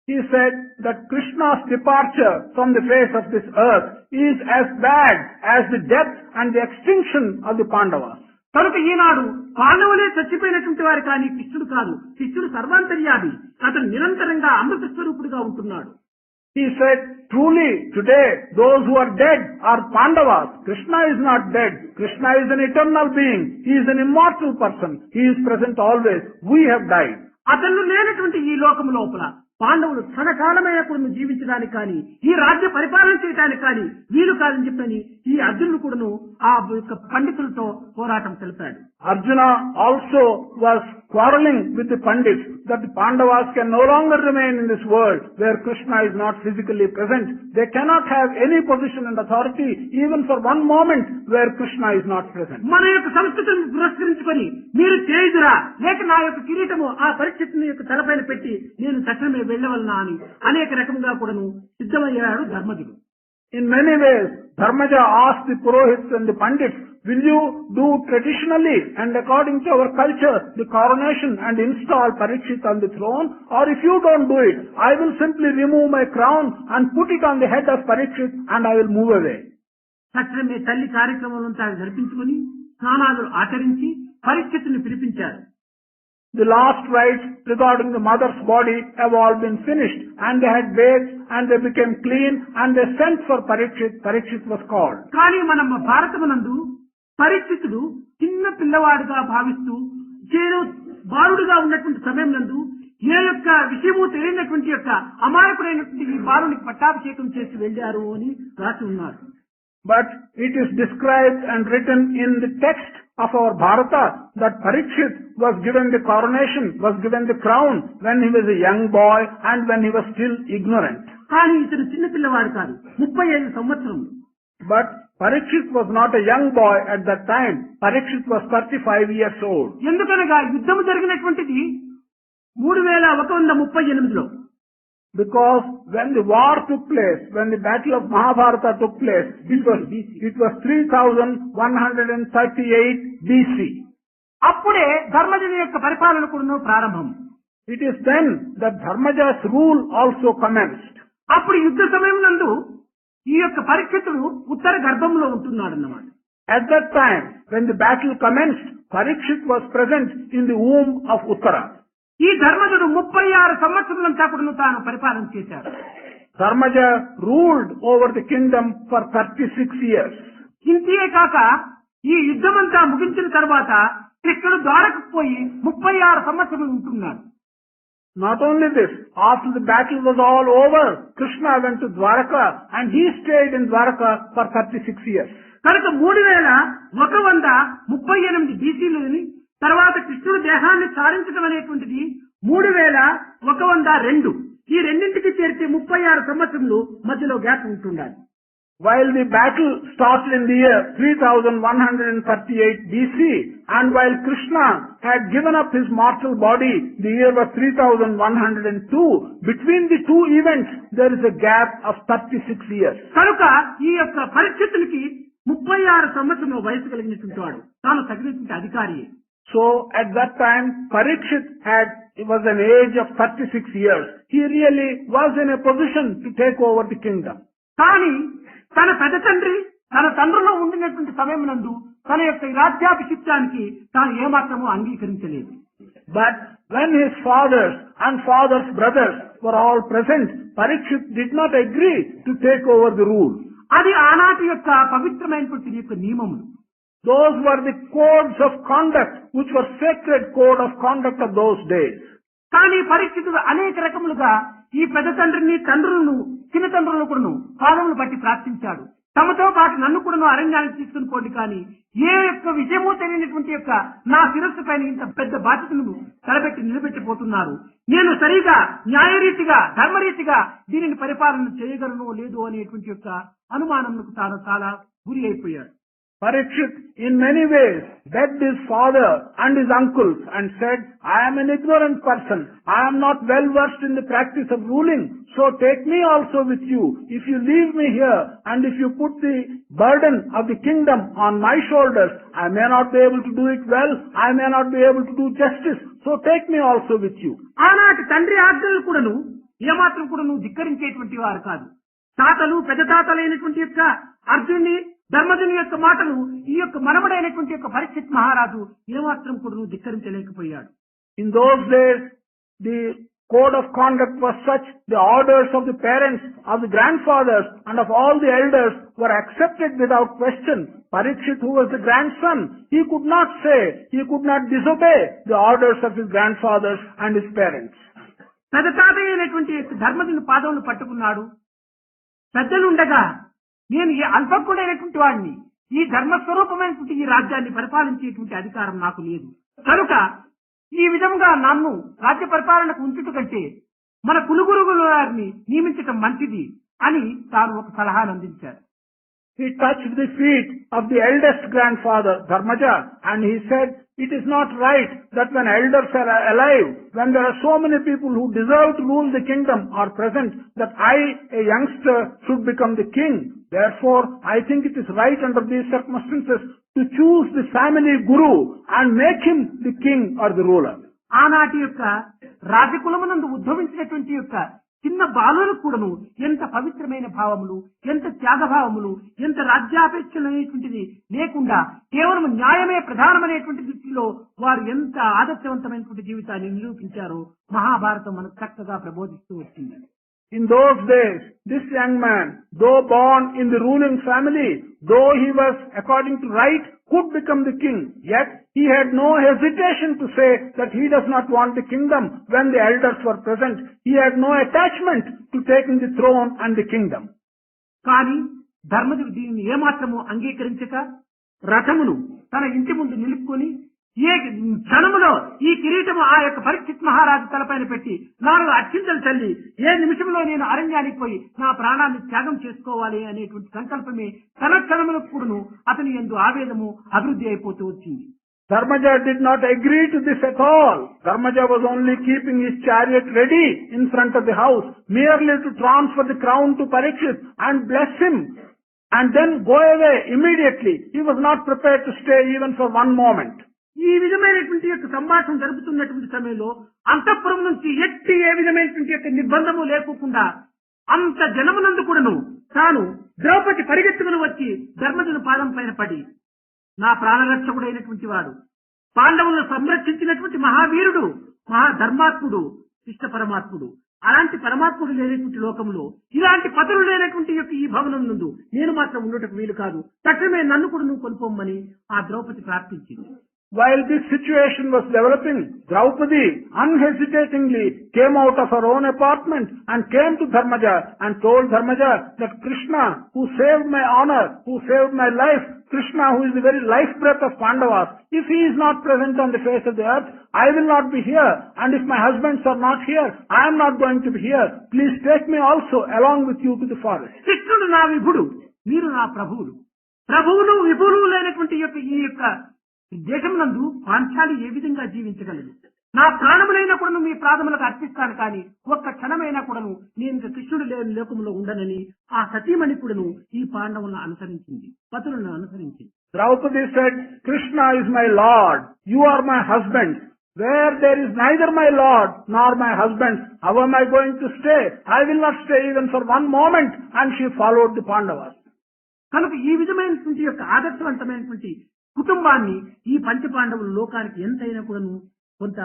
He said that Krishna's departure from the face of this earth is as bad as the death and the extinction of the Pandavas. కనుక ఈనాడు పాండవులే చచ్చిపోయినటువంటి వారు కానీ కృష్ణుడు కాదు. కృష్ణుడు సర్వాంతర్యామి. అతను నిరంతరంగా అమృత స్వరూపుడుగా ఉంటున్నాడు. He said, truly today those who are dead are Pandavas. Krishna is not dead. Krishna is an eternal being. He is an immortal person. He is present always. We have died. అతను లేనటువంటి ఈ లోకం లోపల పాండవులు క్షణకాలమైనప్పుడు జీవించడానికి కానీ ఈ రాజ్య పరిపాలన చేయడానికి కానీ వీలు కాదని చెప్పని ఈ అర్జునుడు కూడాను ఆ యొక్క పండితులతో పోరాటం తెలిపాడు. Arjuna also was quarreling with the Pandits that the Pandavas can no longer remain in this world where Krishna is not physically present. They cannot have any position and authority even for one moment where Krishna is not present. మన యొక్క సంస్కృతిని పురస్కరించుకొని మీరు చేయుదురా లేక నా యొక్క కిరీటము ఆ పరిస్థితిని యొక్క తలపైన పెట్టి నేను తక్షణమే వెళ్ళవలనా అని అనేక రకంగా కూడాను సిద్ధమయ్యాడు ధర్మజుడు. In many ways, Dharmaja asked the Purohits and the Pandits, will you do traditionally and according to our culture the coronation and install Parikshit on the throne? Or if you don't do it, I will simply remove my crown and put it on the head of Parikshit and I will move away. తక్షణమే తల్లి కార్యక్రమాలంతా జరిపించుకొని స్నానాలు ఆచరించి పరీక్షిత్తుని పిలిపించారు. The last rites regarding the mother's body have all been finished, and they had bathed and they became clean and they sent for Parikshit. Parikshit was called. కానీ మనం భారతమునందు పరీక్షితుడు చిన్న పిల్లవాడిగా భావిస్తూ బాలుడుగా ఉన్నటువంటి సమయం నందు ఏ యొక్క విషయము తెలియనటువంటి యొక్క అమాయకుడైనటువంటి ఈ బాలునికి పట్టాభిషేకం చేసి వెళ్ళారు అని రాసి ఉన్నారు. But it is described and written in the text of our Bharata that Parikshit was given the coronation, was given the crown when he was a young boy and when he was still ignorant. కానీ ఇతను చిన్న పిల్లవాడు కాదు, 35 సంవత్సరములు. But Parikshit was not a young boy at that time. Parikshit was 35 years old. ఎందుకనగా యుద్ధం జరిగినటువంటిది 3138లో. Because when the war took place, when the battle of Mahabharata took place, it was 3138 BC. అప్పుడే ధర్మజుని యొక్క పరిపాలన కూడా ప్రారంభం. It is then that Dharmaja's rule also commenced. అప్పుడు యుద్ధ సమయం నందు ఈ యొక్క పరీక్షితుడు ఉత్తర గర్భంలో ఉంటున్నాడన్నమాట. At that time, when the battle commenced, Parikshit was present in the womb of Uttara. ఈ ధర్మజుడు 36 సంవత్సరాలంతా కూడా తాను పరిపాలన చేశాడు. Dharmaja ruled over the kingdom for 36 years. ఇంతే కాక ఈ యుద్ధమంతా ముగించిన తర్వాత కృష్ణుడు ద్వారకు పోయి 36 సంవత్సరాలు ఉంటున్నాడు. Not only this, after the battle was all over, Krishna went to Dwaraka and he stayed in Dwaraka for 36 years. కనుక 3138 BCలోని తర్వాత కృష్ణుడు దేహాన్ని సారించడం అనేటువంటిది 3102. ఈ రెండింటికి చేర్చి 36 సంవత్సరములు మధ్యలో గ్యాప్ ఉంటుండాలి. While the battle started in the year 3138 BC and while Krishna had given up his mortal body, the year was 3102. Between the two events, there is a gap of 36 years. కనుక ఈ యొక్క పరిస్థితులకి 36 సంవత్సరంలో వయసు కలిగినటువంటి వాడు తాను తగినటువంటి అధికారి. So at that time, Parikshit was an age of 36 years. He really was in a position to take over the kingdom. కానీ తన పెద్ద తండ్రి తన తండ్రిలో ఉండినటువంటి సమయం నందు తన యొక్క రాజ్యాభిషిక్తానికి తాను ఏమాత్రమూ అంగీకరించలేదు. But when his fathers and father's brothers were all present, Parikshit did not agree to take over the rule. అది ఆనాటి యొక్క పవిత్రమైనటువంటి యొక్క నియమములు. Those were the codes of conduct, which were sacred code of conduct of those days. కానీ పరిస్థితులు అనేక రకములుగా ఈ పెద్ద తండ్రిని తండ్రులను చిన్న తండ్రులను కూడాను పాదములు బట్టి ప్రార్థించాడు. తమతో పాటు నన్ను కూడాను అరణ్యానికి తీసుకుని పోండి, కానీ ఏ యొక్క విషయమో తెలియనటువంటి యొక్క నా శిరస్సు పైన ఇంత పెద్ద బాధ్యతను తలబెట్టి నిలబెట్టిపోతున్నారు. నేను సరిగా న్యాయరీతిగా ధర్మరీతిగా దీనిని పరిపాలన చేయగలను లేదు అనేటువంటి యొక్క అనుమానంకు తాను చాలా గురి అయిపోయాడు. Parikshit in many ways begged his father and his uncles and said, I am an ignorant person. I am not well versed in the practice of ruling. So take me also with you. If you leave me here and if you put the burden of the kingdom on my shoulders, I may not be able to do it well. I may not be able to do justice. So take me also with you. ఆనాటి తండ్రి ఆజ్ఞలు కూడాను ఏమాత్రం కూడాను ధిక్కరించేటువంటి వారు కాదు. తాతలు పెద్ద తాతలైనటువంటి యొక్క అర్జునుని ధర్మజుని యొక్క మాటలు ఈ యొక్క మనవడైనటువంటి యొక్క పరీక్షిత్ మహారాజు ఏమాత్రం కూడాను ధిక్కరించలేకపోయాడు. In those days, the code of conduct was such, the orders of the parents, of the grandfathers and of all the elders were accepted without question. Parikshit, who was the grandson, he could not say, he could not disobey the orders of his grandfathers and his parents. పెద్ద తాత అయినటువంటి ధర్మజుని పాదములు పట్టుకున్నాడు. పెద్దలుండగా నేను ఈ అల్పకుడైనటువంటి వాడిని, ఈ ధర్మస్వరూపమైనటువంటి ఈ రాజ్యాన్ని పరిపాలించేటువంటి అధికారం నాకు లేదు. కనుక ఈ విధంగా నన్ను రాజ్య పరిపాలనకు ఉంచుట కంటే మన కులుగురుగుల వారిని నియమించటం మంచిది అని తాను ఒక సలహాను అందించారు. He touched the feet of the eldest grandfather, Dharmaja, and he said, it is not right that when elders are alive, when there are so many people who deserve to rule the kingdom are present, that I, a youngster, should become the king. Therefore, I think it is right under these circumstances to choose the family guru and make him the king or the ruler. ఆనాటి యొక్క రాజకులమునందు ఉద్భవించినటువంటి యొక్క చిన్న బాలులకు కూడాను ఎంత పవిత్రమైన భావములు, ఎంత త్యాగభావములు, ఎంత రాజ్యాపేక్షలు అనేటువంటిది లేకుండా కేవలం న్యాయమే ప్రధానమైనటువంటి దృష్టిలో వారు ఎంత ఆదర్శవంతమైనటువంటి జీవితాన్ని నిరూపించారో మహాభారతం మనకు చక్కగా ప్రబోధిస్తూ వచ్చింది. In those days, this young man, though born in the ruling family, though he was, according to right, could become the king, yet he had no hesitation to say that he does not want the kingdom when the elders were present. He had no attachment to taking the throne and the kingdom. కానీ ధర్మజుడు దీనిని ఏమాత్రము అంగీకరించక రథమును తన ఇంటి ముందు నిలుపుకొని ఏ క్షణములో ఈ కిరీటము ఆ యొక్క పరీక్షిత్ మహారాజు తలపైన పెట్టి 4 అక్షింతలు చల్లి ఏ నిమిషంలో నేను అరణ్యానికి పోయి నా ప్రాణాన్ని త్యాగం చేసుకోవాలి అనేటువంటి సంకల్పమే తన క్షణములకు కూడాను అతని యందు ఆవేదము అభివృద్ధి అయిపోతూ వచ్చింది. Dharmaja did not agree to this at all. Dharmaja was only keeping his chariot ready in front of the house, merely to transfer the crown to Parikshit and bless him and then go away immediately. He was not prepared to stay even for one moment. ఈ విధమైనటువంటి యొక్క సంభాషణ జరుపుతున్నటువంటి సమయంలో అంతఃపురం నుంచి ఎట్టి ఏ విధమైనటువంటి యొక్క నిర్బంధము లేకుండా అంత జనమునందు కూడాను తాను ద్రౌపది పరిగెత్తుకుని వచ్చి ధర్మజుని పాదం పైన పడి, నా ప్రాణరక్షకుడైనటువంటి వాడు, పాండవులను సంరక్షించినటువంటి మహావీరుడు, మహాధర్మాత్ముడు, కృష్ణ పరమాత్ముడు, అలాంటి పరమాత్ముడు లేనటువంటి లోకంలో ఇలాంటి పతులు లేనటువంటి యొక్క ఈ భవనం నందు నేను మాత్రం ఉండటకు వీలు కాదు, తక్షణమే నన్ను కూడా నువ్వు కొనుక్కోమని ఆ ద్రౌపది ప్రార్థించింది. While this situation was developing, Draupadi unhesitatingly came out of her own apartment and came to Dharmaja and told Dharmaja that Krishna, who saved my honor, who saved my life, Krishna, who is the very life breath of Pandavas, if he is not present on the face of the earth, I will not be here. And if my husbands are not here, I am not going to be here. Please take me also along with you to the forest. కృష్ణుడు నా విభుడు, మీరు నా ప్రభువులు. ప్రభువులు విభులు లేనటువంటి యొక్క ఈ యొక్క దేశం నందు పాంచాలి ఏ విధంగా జీవించగలదు? నా ప్రాణములైనా కూడా మీ ప్రాణములకు అర్పిస్తాను, కానీ ఒక్క క్షణమైనా కూడాను నేను కృష్ణుడు లేని లోకంలో ఉండనని ఆ సతీమణి కూడాను ఈ పాండవులను అనుసరించింది, పతులను అనుసరించింది. Draupadi said, Krishna is my Lord, you are my husband. Where there is neither my Lord nor my husband, how am I going to stay? I will not stay even for one moment. And she followed the Pandavas. కనుక ఈ విధమైనటువంటి యొక్క ఆదర్శవంతమైనటువంటి కుటుంబాన్ని ఈ పంచపాండవులు లోకానికి ఎంతైనా కూడాను కొంత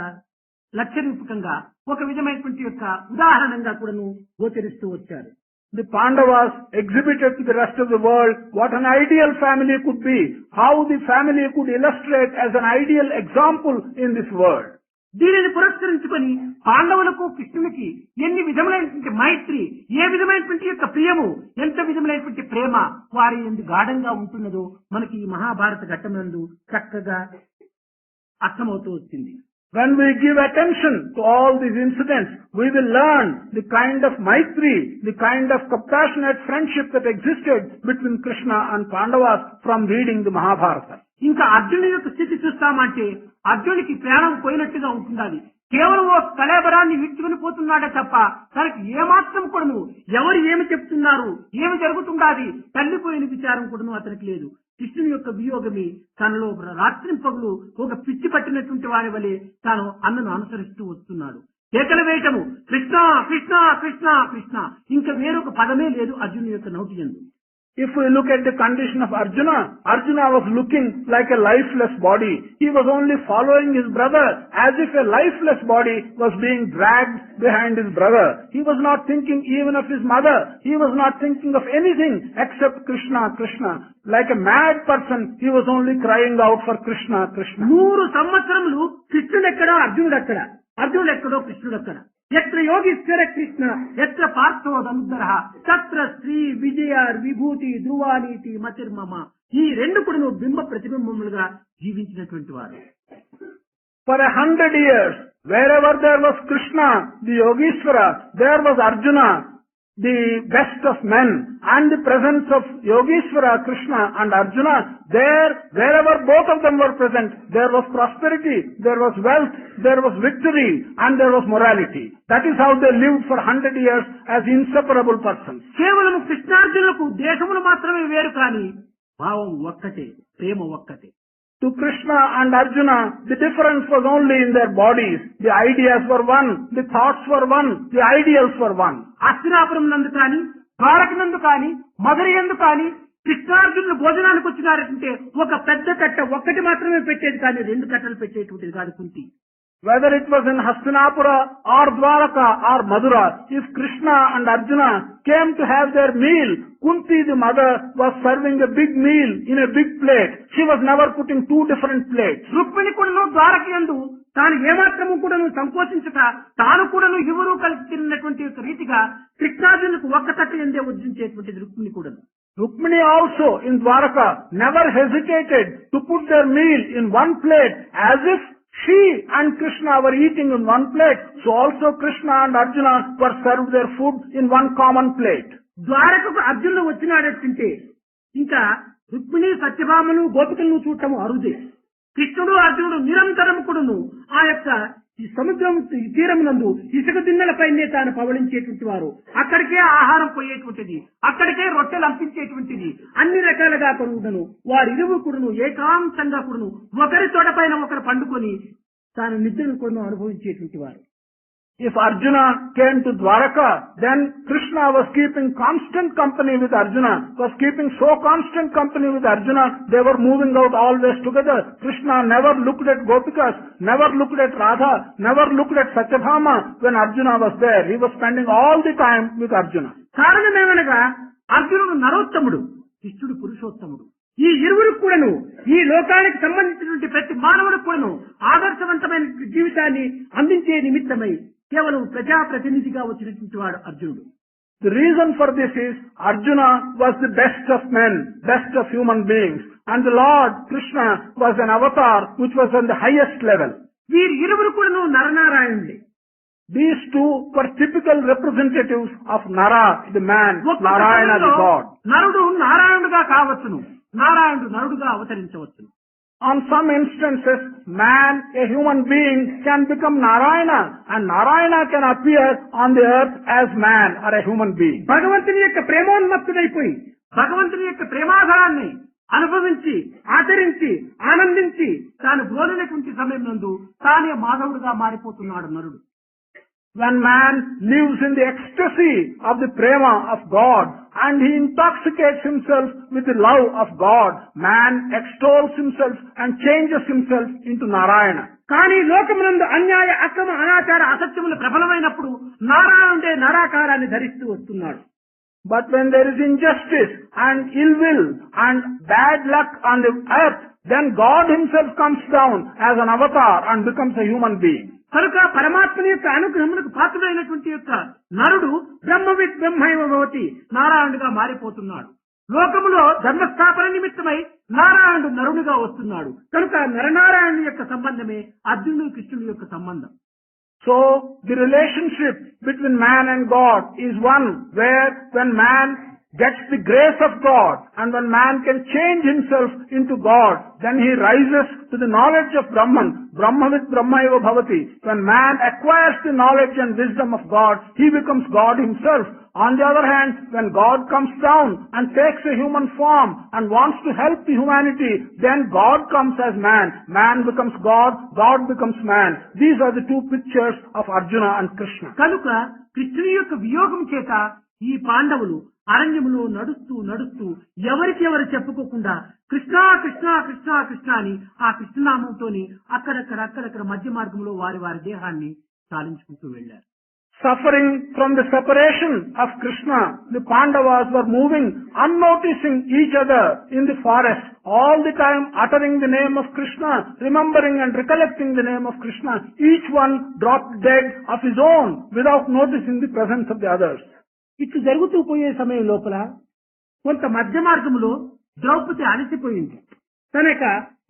లక్ష్యరూపకంగా ఒక విధమైనటువంటి యొక్క ఉదాహరణంగా కూడాను గోచరిస్తూ వచ్చారు. The Pandavas exhibited to the rest of the world what an ideal family could be, how the family could illustrate as an ideal example in this world. దీనిని పురస్కరించుకొని పాండవులకు కృష్ణునికి ఎన్ని విధములైనటువంటి మైత్రి, ఏ విధమైనటువంటి యొక్క ప్రియము, ఎంత విధములైనటువంటి ప్రేమ వారి ఎందు గాఢంగా ఉంటున్నదో మనకి ఈ మహాభారత ఘట్టమందు చక్కగా అర్థమవుతూ వచ్చింది. When we give attention to all these incidents, we will learn the kind of maitri, the kind of compassionate friendship that existed between Krishna and Pandavas from reading the Mahabharata. ఇంకా అర్జునుడి యొక్క స్థితి చూస్తామంటే అర్జునుడికి ప్రాణం పోయినట్టుగా ఉంటున్నది. కేవలం ఓ కళేబరాన్ని విడుచుకుని పోతున్నాడే తప్ప తనకి ఏమాత్రం కూడాను ఎవరు ఏమి చెప్తున్నారు, ఏమి జరుగుతుండాది తల్లిపోయిన విచారం కూడాను అతనికి లేదు. కృష్ణుని యొక్క వియోగమి తనలో రాత్రింపగలు ఒక పిచ్చి పట్టినటువంటి వారి వలె తాను అన్నను అనుసరిస్తూ వస్తున్నాడు. కేకలు వేయటము కృష్ణ కృష్ణ కృష్ణ కృష్ణ, ఇంకా వేరొక పదమే లేదు అర్జునుడి యొక్క నోటి యందు. If we look at the condition of Arjuna, Arjuna was looking like a lifeless body. He was only following his brother as if a lifeless body was being dragged behind his brother. He was not thinking even of his mother. He was not thinking of anything except Krishna, Krishna. Like a mad person, he was only crying out for Krishna, Krishna. 100 సంవత్సరములు కృష్ణుడెక్కడా అర్జునుడెక్కడ, అర్జునుడెక్కడో కృష్ణుడెక్కడ. ఎత్ర యోగీశ్వర కృష్ణ ఎత్ర పార్థో ధనుర్ధర తత్ర శ్రీ విజయ విభూతి ధ్రువానీతి మతిర్మమ. ఈ రెండు కూడా బింబ ప్రతిబింబములుగా జీవించినటువంటి వారు. For 100 years, wherever there was Krishna, the Yogeshwara, there was Arjuna, the best of men, and the presence of Yogeshwara, Krishna and Arjuna, there, wherever both of them were present, there was prosperity, there was wealth, there was victory, and there was morality. That is how they lived for 100 years as inseparable persons. కేవలం కృష్ణార్జునులకు దేశములు మాత్రమే వేరు కానీ భావం ఒక్కటే, ప్రేమ ఒక్కటే. To Krishna and Arjuna, the difference was only in their bodies. The ideas were one, the thoughts were one, the ideals were one. Hastinapuram నందు కానీ, ద్వారక నందు కానీ, మధుర యందు కానీ కృష్ణార్జునులు భోజనానికి వచ్చినారంటే ఒక పెద్ద కట్ట ఒక్కటి మాత్రమే పెట్టేది కానీ 2 కట్టలు పెట్టేటువంటిది కాదు Kunti. Whether it was in Hastinapura or Dwaraka or Madura, if Krishna and Arjuna came to have their meal, Kunti the mother was serving a big meal in a big plate. She was never putting 2 different plates. Rukmini కూడాను ద్వారక యందు తాను ఏమాత్రము కూడాను సంకోచించక తాను కూడాను ఎవరూ కలిసి తిన్నటువంటి యొక్క రీతిగా కృష్ణార్జునులకు ఒక్క తట్టు ఎందే వడ్డించేటువంటిది రుక్మిణి కూడాను. Rukmini also in Dwaraka never hesitated to put their meal in one plate as if she and Krishna were eating in one plate. So also Krishna and Arjuna were served their food in one common plate. ద్వారకకు అర్జునుడు వచ్చినాడంటే ఇంకా రుక్మిణి సత్యభామను గోపికలను చూడటము అరుదే. కృష్ణుడు అర్జునుడు నిరంతరం కూడాను ఆ యొక్క ఈ సముద్రం తీరమునందు ఇసుక దిన్నెలపైనే తాను పవళించేటువంటి వారు. అక్కడికే ఆహారం పోయేటువంటిది, అక్కడికే రొట్టెలు అంపించేటువంటిది, అన్ని రకాలుగా కొనుగోను వారిరువురు కూడాను ఏకాంతంగా కూడాను ఒకరి తోటపైన ఒకరు పండుకొని తాను నిద్రను కూడాను అనుభవించేటువంటి వారు. If Arjuna came to Dwaraka, then Krishna was keeping constant company with Arjuna, was keeping so constant company with Arjuna, they were moving out always together. Krishna never looked at Gopikas, never looked at Radha, never looked at Satyabhama when Arjuna was there. He was spending all the time with Arjuna. కారణమేమనగా అర్జునుడు నరోత్తముడు, కృష్ణుడు పురుషోత్తముడు. ఈ ఇరువురు కూడాను ఈ లోకానికి సంబంధించినటువంటి ప్రతి మానవుడు కూడాను ఆదర్శవంతమైన జీవితాన్ని అందించే నిమిత్తమై కేవలం ప్రజాప్రతినిధిగా వచ్చినటువంటి వాడు అర్జునుడు. The reason for this is Arjuna was the best of men, best of human beings, and the Lord Krishna was an avatar which was on the highest level. వీరి ఇరువురు కూడాను నరనారాయణుడే. These two were typical representatives of Nara, the man, Narayana, the God. నరుడు నారాయణుడుగా కావచ్చును, నారాయణుడు నరుడుగా అవతరించవచ్చును. On some instances, man, a human being, can become Narayana, and Narayana can appear on the earth as man or a human being. భగవంతుని యొక్క ప్రేమోన్మత్తుడైపోయి భగవంతుని యొక్క ప్రేమాధారాన్ని అనుభవించి ఆచరించి ఆనందించి తాను బోధనటువంటి సమయం నందు తానే మాధవుడుగా మారిపోతున్నాడు నరుడు. When man lives in the ecstasy of the prema of God and he intoxicates himself with the love of God, man extols himself and changes himself into Narayana. కానీ లోకమునందు అన్యాయ అక్రమ అనాచార అసత్యములు ప్రబలమైనప్పుడు నారాయణుడే నరాకారాన్ని ధరిస్తూ వస్తున్నాడు. But when there is injustice and ill will and bad luck on the earth, then God himself comes down as an avatar and becomes a human being. కనుక పరమాత్మని యొక్క అనుగ్రహములకు పాత్రుడైనటువంటి యొక్క నరుడు బ్రహ్మవిత్ బ్రహ్మైవ భవతి నారాయణుడిగా మారిపోతున్నాడు. లోకములో ధర్మస్థాపన నిమిత్తమై నారాయణుడు నరునిగా వస్తున్నాడు కనుక నరనారాయణుని యొక్క సంబంధమే అర్జునుడు కృష్ణుని యొక్క సంబంధం. So, the relationship between man and God is one where when man gets the grace of God and when man can change himself into God, then he rises to the knowledge of Brahman. Brahmavid Brahmaiva Bhavati. When man acquires the knowledge and wisdom of God, he becomes God himself. On the other hand, when God comes down and takes a human form and wants to help the humanity, then God comes as man. Man becomes God, God becomes man. These are the two pictures of Arjuna and Krishna. కనుక కృష్ణుని యొక్క వియోగం చేత ఈ పాండవులు అరణ్యములో నడుస్తూ నడుస్తూ ఎవరికి ఎవరు చెప్పుకోకుండా కృష్ణ కృష్ణ కృష్ణ కృష్ణ అని ఆ కృష్ణనామంతోని అక్కడక్కడ మధ్య మార్గంలో వారి వారి దేహాన్ని చాలించుకుంటూ వెళ్లారు. Suffering from the separation of Krishna, the Pandavas were moving, unnoticing each other in the forest, all the time uttering the name of Krishna, remembering and recollecting the name of Krishna. Each one dropped dead of his own without noticing the presence of the others. ఇట్లు జరుగుతూ పోయే సమయం లోపల కొంత మధ్య మార్గంలో ద్రౌపది అలసిపోయింది కనుక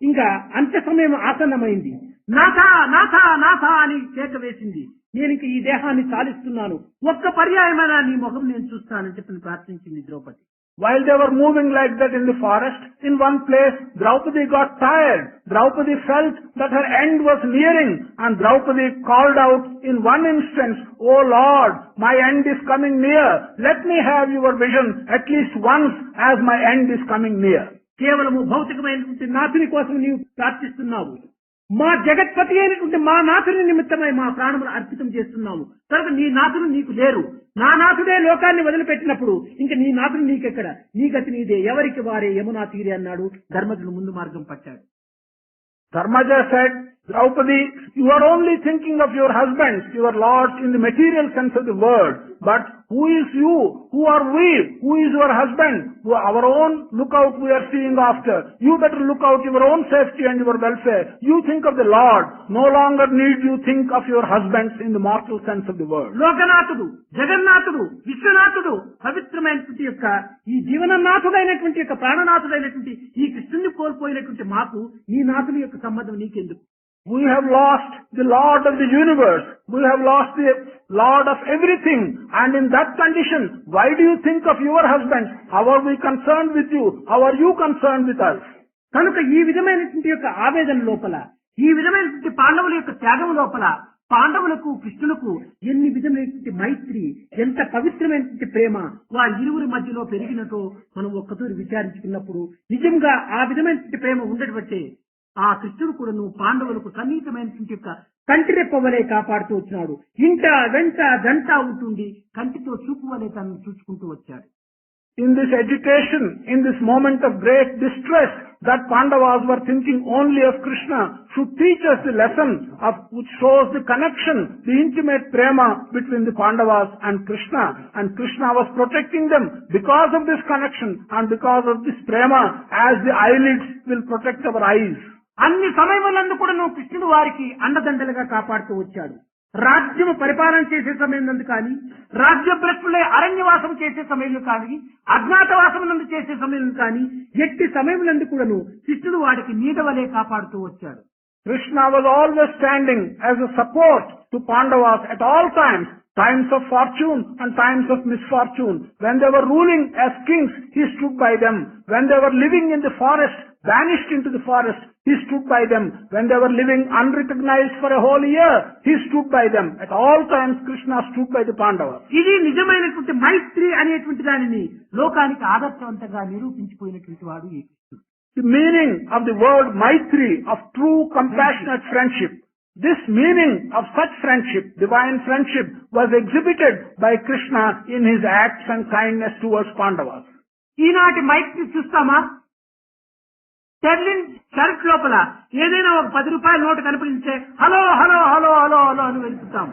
ఇంకా అంత్య సమయం ఆసన్నమైంది. నాథ నాథ నాథ అని కేక వేసింది. నేను ఇంక ఈ దేహాన్ని చాలిస్తున్నాను, ఒక్క పర్యాయమైన నీ ముఖం నేను చూస్తానని చెప్పి ప్రార్థించింది Draupadi. While they were moving like that in the forest, in one place, Draupadi got tired. Draupadi felt that her end was nearing, and Draupadi called out in one instance, "Oh Lord, my end is coming near. Let me have your vision at least once as my end is coming near." కేవలము భౌతికమైనటువంటి నాథుని కోసం నీవు ప్రార్థిస్తున్నావు, మా జగత్పతి అయినటువంటి మా నాథుని నిమిత్తమై మా ప్రాణములు అర్పితం చేస్తున్నాము కనుక నీ నాథుడు నీకు లేరు. నా నాథుడే లోకాన్ని వదిలిపెట్టినప్పుడు ఇంక నీ నాథుడు నీకెక్కడ, నీ గతి నీదే, ఎవరికి వారే యమునా తీరే అన్నాడు. ధర్మజుడు ముందు మార్గం పట్టాడు. Dharmaja said, Draupadi, you are only thinking of your husbands, your lords in the material sense of the word. But who is you? Who are we? Who is your husband? Our own lookout we are seeing after. You better look out your own safety and your welfare. You think of the Lord. No longer need you think of your husbands in the mortal sense of the word. లోకనాథుడు, జగన్నాథుడు, విశ్వనాథుడు, పవిత్రమైనటువంటి యొక్క ఈ జీవననాథుడైనటువంటి యొక్క ప్రాణనాథుడైనటువంటి ఈ కృష్ణుని కోల్పోయినటువంటి మాకు ఈ నాథుని యొక్క సంబంధం నీకెందుకు? We have lost the Lord of the universe. We have lost the Lord of everything. And in that condition, why do you think of your husband? How are we concerned with you? How are you concerned with us? కనుక ఈ విధమైనటువంటి యొక్క ఆవేదన లోపల, ఈ విధమైనటువంటి పాండవుల యొక్క త్యాగం లోపల పాండవులకు కృష్ణులకు ఎన్ని విధమైనటువంటి మైత్రి, ఎంత పవిత్రమైనటువంటి ప్రేమ వారి ఇరువురి మధ్యలో పెరిగినట్టు మనం ఒక్కతూరి విచారించుకున్నప్పుడు నిజంగా ఆ విధమైనటువంటి ప్రేమ ఉండేటట్టే ఆ కృష్ణుడు కూడాను పాండవులకు సన్నిహితమైనటువంటి యొక్క కంటి రెప్పవలే కాపాడుతూ వచ్చినాడు. ఇంట వెంట జంట ఉంటుండి కంటితో చూపు వలె తనను చూసుకుంటూ వచ్చాడు. In this agitation, in this moment of great distress, that Pandavas were thinking only of Krishna should teach us the lesson of which shows the connection, the intimate prema between the Pandavas and Krishna. And Krishna was protecting them because of this connection and because of this prema, as the eyelids will protect our eyes. అన్ని సమయములందు కూడా కృష్ణుడు వారికి అండదండలుగా కాపాడుతూ వచ్చాడు. రాజ్యము పరిపాలన చేసే సమయం నందు కానీ, రాజ్యభ్రష్టులై అరణ్యవాసం చేసే సమయంలో కానీ, అజ్ఞాతవాసం నందు చేసే సమయం కానీ, ఎట్టి సమయములందు కూడాను కృష్ణుడు వాడికి నీడ వలె కాపాడుతూ వచ్చాడు. Krishna was always standing as a support to Pandavas at all times, times of fortune and times of misfortune. When they were ruling as kings, he stood by them. When they were living in the forest, vanished into the forest, he stood by them. When they were living unrecognized for a whole year, he stood by them. At all times, Krishna stood by the Pandavas. ఇది నిజమైనటువంటి మైత్రి అనేటువంటి దానిని లోకానికి ఆదర్శవంతంగా నిరూపించిపోయినటువంటి వాడు ఈ కృష్ణుడు. The meaning of the word Maitri, of true compassionate friendship, this meaning of such friendship, divine friendship, was exhibited by Krishna in his acts and kindness towards Pandavas. ఈనాటి మైత్రి చూస్తామా? టెర్లిన్ షర్ట్ లోపల ఏదైనా ఒక 10 రూపాయల నోటు కనిపించే hello hello hello hello hello అని వెళ్తాం.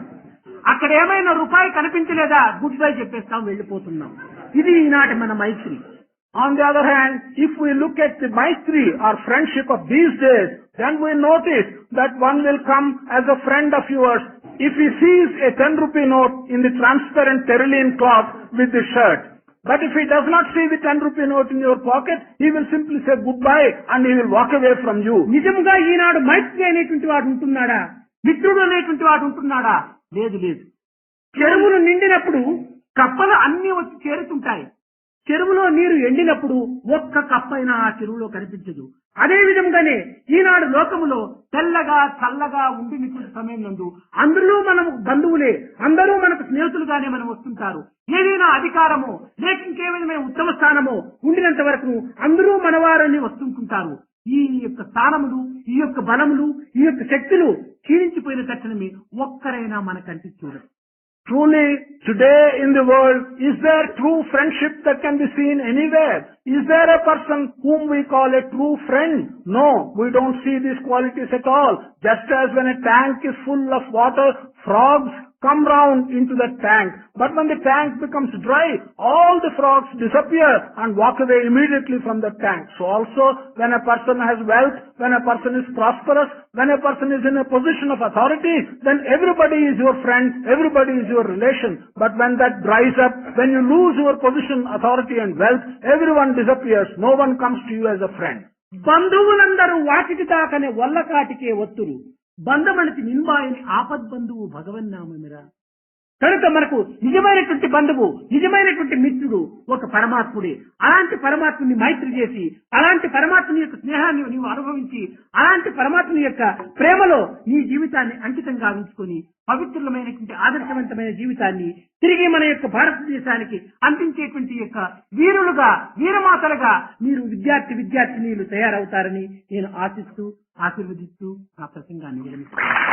అక్కడ ఏమైనా రూపాయి కనిపించలేదా, గుడ్ బై చెప్పేస్తాం, వెళ్ళిపోతున్నాం. ఇది ఈనాటి మన మైత్రి. On the other hand, if we look at the Maitri or friendship of these days, then we notice that one will come as a friend of yours if he sees a 10 rupee note in the transparent terylene cloth with the shirt. But if he does not see the 10 rupee note in your pocket, he will simply say goodbye and he will walk away from you. నిజంగా ఈనాడు మైత్రి అనేటువంటి వాడు ఉంటున్నాడా? మిత్రుడు అనేటువంటి వాడు ఉంటున్నాడా? లేదు లేదు. చెరువులు నిండినప్పుడు కప్పలు అన్ని వచ్చి చేరుతుంటాయి. చెరువులో నీరు ఎండినప్పుడు ఒక్క కప్పైనా ఆ చెరువులో కనిపించదు. అదే విధంగానే ఈనాడు లోకములో తెల్లగా చల్లగా ఉండినటువంటి సమయం నందు అందరూ మనము బంధువులే, అందరూ మనకు స్నేహితులుగానే మనం వస్తుంటారు. ఏదైనా అధికారమో లేక ఇంకే విధమైన ఉత్తమ స్థానమో ఉండినంత వరకు అందరూ మనవారని వస్తుంటుంటారు. ఈ యొక్క స్థానములు, ఈ యొక్క బలములు, ఈ యొక్క శక్తులు క్షీణించిపోయిన తక్షణమే ఒక్కరైనా మనకంటి చూడరు. Truly, today in the world, is there true friendship that can be seen anywhere? Is there a person whom we call a true friend? No, we don't see these qualities at all. Just as when a tank is full of water, frogs come round into the tank. But when the tank becomes dry, all the frogs disappear and walk away immediately from the tank. So also, when a person has wealth, when a person is prosperous, when a person is in a position of authority, then everybody is your friend, everybody is your relation. But when that dries up, when you lose your position, authority and wealth, everyone disappears. No one comes to you as a friend. బంధువులందరూ వాటికి దాకనే వల్లకాటికే ఒత్తురు, బంధమణికి నింబాయని ఆపద్బంధువు భగవన్నామమిరా. కనుక మనకు నిజమైనటువంటి బంధువు, నిజమైనటువంటి మిత్రుడు ఒక పరమాత్ముడే. అలాంటి పరమాత్ముని మైత్రి చేసి, అలాంటి పరమాత్ముని యొక్క స్నేహాన్ని నీవు అనుభవించి, అలాంటి పరమాత్ముని యొక్క ప్రేమలో నీ జీవితాన్ని అంకితం గావించుకొని పవిత్రమైనటువంటి ఆదర్శవంతమైన జీవితాన్ని తిరిగి మన యొక్క భారతదేశానికి అందించేటువంటి యొక్క వీరులుగా, వీరమాతలుగా మీరు విద్యార్థినీలు తయారవుతారని నేను ఆశిస్తూ, ఆశీర్వదిస్తూ నా ప్రసంగాన్ని విరమిస్తున్నాను.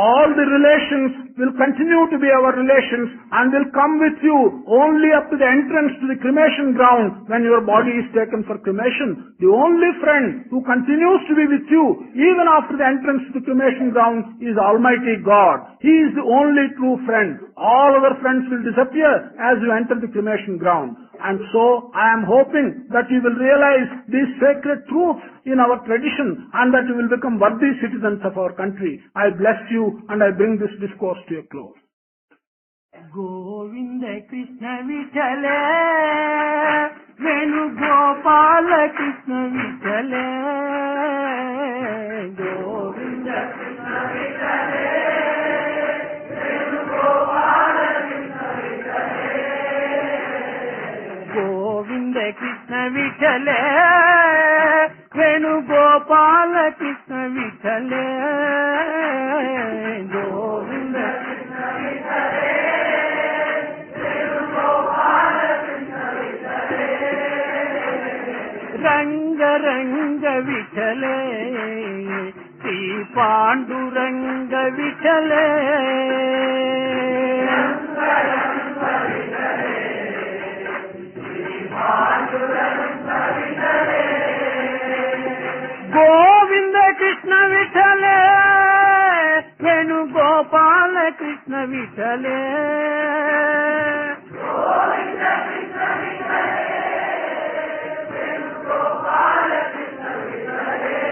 All the relations will continue to be our relations and will come with you only up to the entrance to the cremation ground when your body is taken for cremation. The only friend who continues to be with you even after the entrance to the cremation ground is Almighty God. He is the only true friend. All other friends will disappear as you enter the cremation ground. And so I am hoping that you will realize these sacred truths in our tradition and that you will become worthy citizens of our country. I bless you and I bring this discourse to a close. Govinda Krishna Vitale, Venu Gopala Krishna Vitale, Govinda Krishna Vitale, Venu Gopala Krishna Vitale, Govinda Krishna Vitale, Venu Gopala Krishna Vitale, Govinda Krishna Vitale, Venu Gopala Krishna Vitale, Ranga Ranga Vitale, Sri Panduranga Vitale, Ranga Ranga Vitale, Sri Panduranga Vitale, Govinda Krishna Vitale, Venu Gopala Krishna Vitale, Govinda Krishna Vitale, Venu Gopala Krishna Vitale,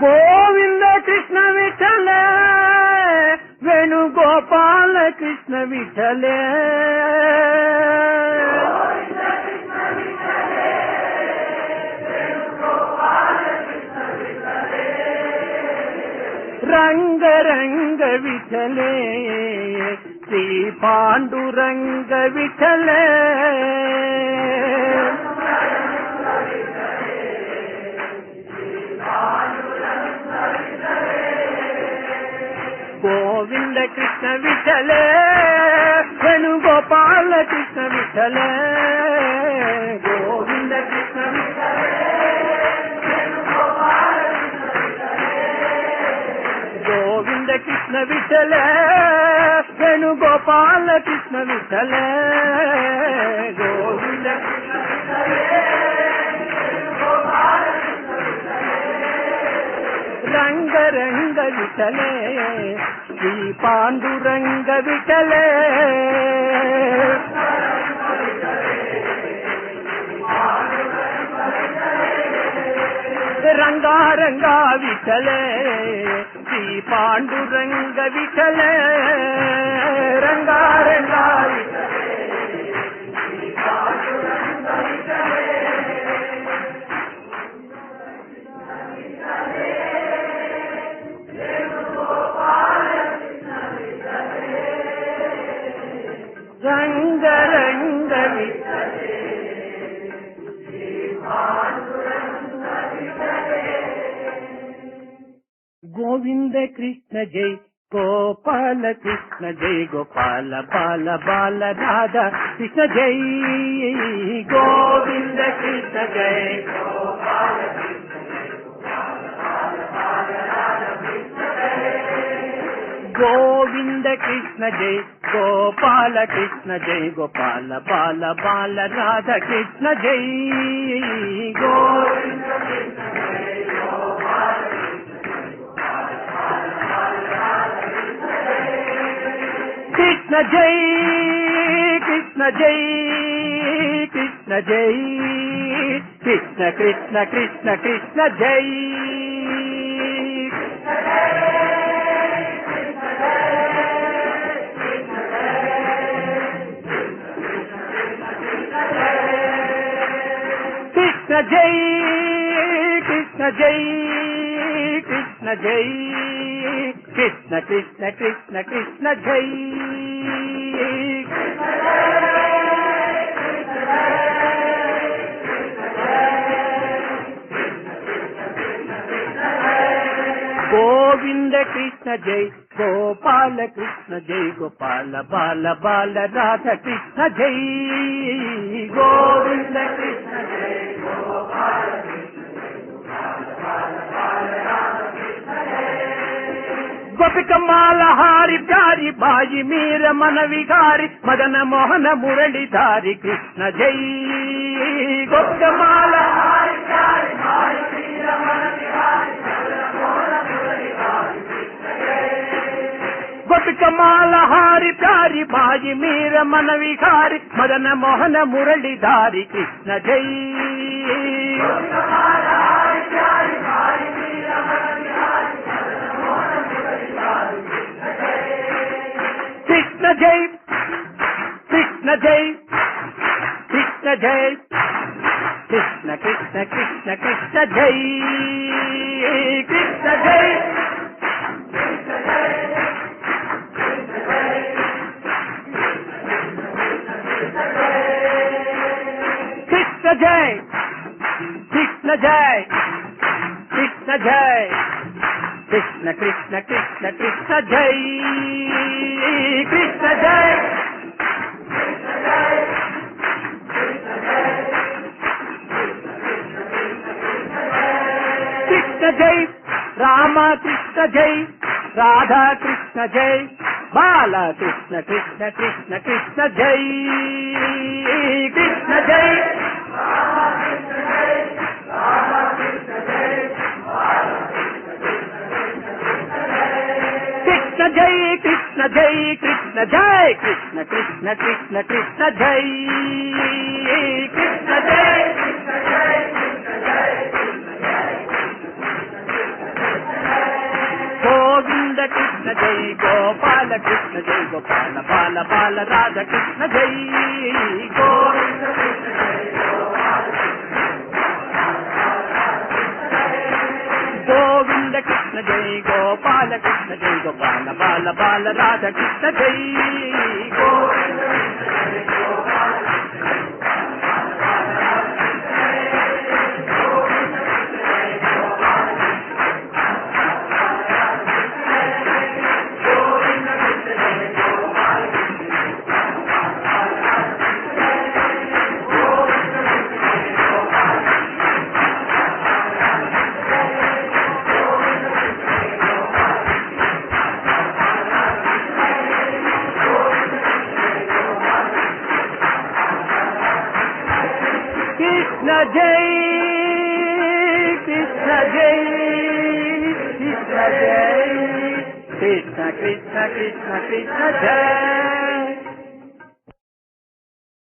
Govinda Krishna Vitale, Venu Gopala Krishna Vitale, Ranga Ranga Vitale, Sri Panduranga Vitale, Govinda Krishna Vitale, Venu Gopala Krishna Vitale, Govinda Krishna Vitale, Venu Gopala Krishna Vitale, Govinda Krishna Vitale, Venu Gopala Krishna Vitale, Govinda Krishna Vitale, Venu Gopala Krishna Vitale, Ranga Ranga Vitale, Sri Panduranga Vitale, Ranga Ranga Vitale, Sri Panduranga విఠలే రంగారంగా రంగరంగ గోవింద కృష్ణ జై గోపాల కృష్ణ జై గోపాల బాల బాల రాధా కృష్ణ జై గోవింద కృష్ణ జై గోవింద కృష్ణ జై గోపాల కృష్ణ జై గోపాల బాల బాల రాధా కృష్ణ జై గోవింద కృష్ణ జై కృష్ణ జై కృష్ణ జై కృష్ణ కృష్ణ కృష్ణ కృష్ణ జై కృష్ణ జై కృష్ణ జై కృష్ణ జై కృష్ణ కృష్ణ కృష్ణ కృష్ణ జై గోవింద కృష్ణ జై గోపాల కృష్ణ జై గోపాల బాల బాల రాధా కృష్ణ జై గోవింద కృష్ణ జై గోపాల గోపిక మాల హారి ప్యారి బాయి మీర మన విహారి మదన మోహన మురళిధారి కృష్ణ జై గోపిక మాల హారి ప్యారి బాయి మీర మన విహారి మదన మోహన మురళిధారి కృష్ణ జై గోపిక మాల హారి ప్యారి బాయి మీర మన విహారి మదన మోహన మురళిధారి కృష్ణ జై కృష్ణ జై కృష్ణ జై కృష్ణ జై కృష్ణ కృష్ణ కృష్ణ కృష్ణ జై కృష్ణ జై కృష్ణ జై కృష్ణ జై కృష్ణ జై కృష్ణ కృష్ణ కృష్ణ కృష్ణ జై కృష్ణ జై కృష్ణ జై రామ కృష్ణ జై రాధా కృష్ణ జై బాల కృష్ణ కృష్ణ కృష్ణ కృష్ణ జై కృష్ణ జై కృష్ణ జై కృష్ణ జై కృష్ణ జై కృష్ణ కృష్ణ కృష్ణ కృష్ణ జై కృష్ణ జై గోవింద కృష్ణ జై గోపాల కృష్ణ జై గోపాల బాల బాల రాధా కృష్ణ జై గోవింద కృష్ణ జై గోవింద కృష్ణ జై గోపాల కృష్ణ జై గోపాల బాల బాల రాధా కృష్ణ జై గోవింద కృష్ణ జై కృష్ణ జై కృష్ణ జై కృష్ణ కృష్ణ కృష్ణ కృష్ణ జై